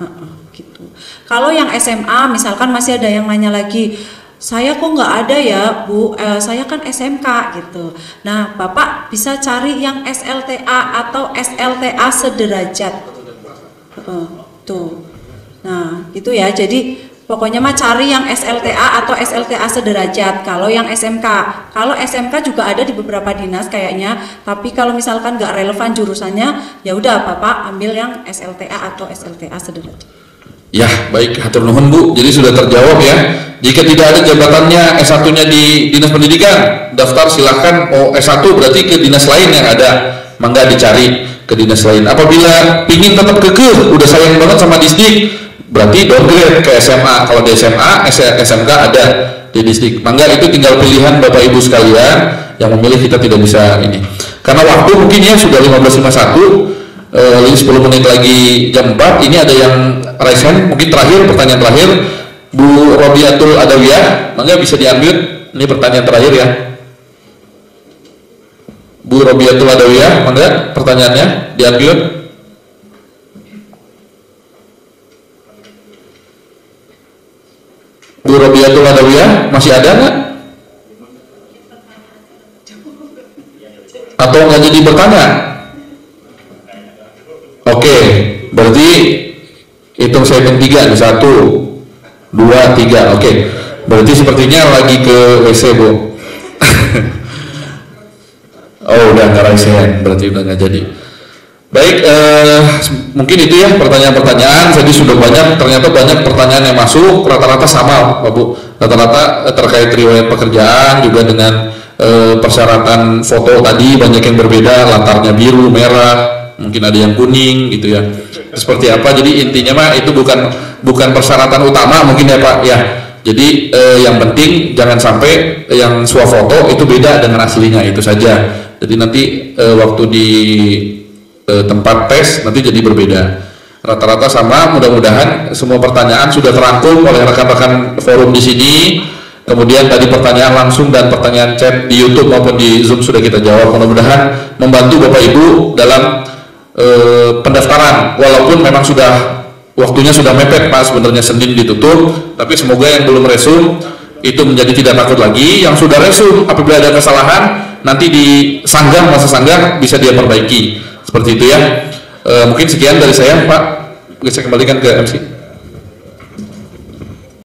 gitu. Kalau yang SMA misalkan masih ada yang nanya lagi, saya kok nggak ada ya Bu, saya kan SMK gitu. Nah Bapak bisa cari yang SLTA atau SLTA sederajat. Tuh. Nah, gitu ya. Jadi pokoknya mah cari yang SLTA atau SLTA sederajat. Kalau yang SMK, kalau SMK juga ada di beberapa dinas kayaknya. Tapi kalau misalkan nggak relevan jurusannya, ya udah Bapak ambil yang SLTA atau SLTA sederajat. Ya, baik, hatur nuhun Bu. Jadi sudah terjawab ya. Jika tidak ada jabatannya S1-nya di Dinas Pendidikan, daftar silahkan mau S1 berarti ke dinas lain yang ada. Mangga dicari ke dinas lain. Apabila pingin tetap kekeh, udah sayang banget sama Disdik, berarti downgrade ke SMA. Kalau di SMA, SMK ada di Disdik. Mangga itu tinggal pilihan Bapak Ibu sekalian yang memilih, kita tidak bisa ini. Karena waktu mungkin ya sudah 15.51. 10 menit lagi jam 4. Ini ada yang resen, mungkin terakhir, pertanyaan terakhir Bu Robiatul Adawiyah, mangga bisa diambil. Ini pertanyaan terakhir ya, Bu Robiatul Adawiyah, mangga pertanyaannya diambil. Bu Robiatul Adawiyah masih ada nggak? Atau nggak jadi bertanya? Oke, berarti hitung saya 3 di 1, 2, 3. Oke, berarti sepertinya lagi ke WC Bu. Oh udah nggak resen, berarti udah nggak jadi. Baik, mungkin itu ya pertanyaan-pertanyaan. Jadi sudah banyak, ternyata banyak pertanyaan yang masuk, rata-rata sama Pak Bu. Rata-rata terkait riwayat pekerjaan juga dengan persyaratan foto tadi banyak yang berbeda, latarnya biru, merah, mungkin ada yang kuning gitu ya. Seperti apa? Jadi intinya mah itu bukan persyaratan utama mungkin ya Pak ya. Jadi yang penting jangan sampai yang swafoto itu beda dengan aslinya, itu saja. Jadi nanti waktu di tempat tes nanti jadi berbeda. Rata-rata sama. Mudah-mudahan semua pertanyaan sudah terangkum oleh rekan-rekan forum di sini. Kemudian tadi pertanyaan langsung dan pertanyaan chat di YouTube maupun di Zoom sudah kita jawab. Mudah-mudahan membantu Bapak Ibu dalam pendaftaran, walaupun memang sudah waktunya sudah mepet Pak, sebenarnya Senin ditutup, tapi semoga yang belum resum itu menjadi tidak takut lagi. Yang sudah resum, apabila ada kesalahan nanti di sanggah, masa sanggah bisa dia perbaiki, seperti itu ya. Mungkin sekian dari saya Pak, bisa kembalikan ke MC.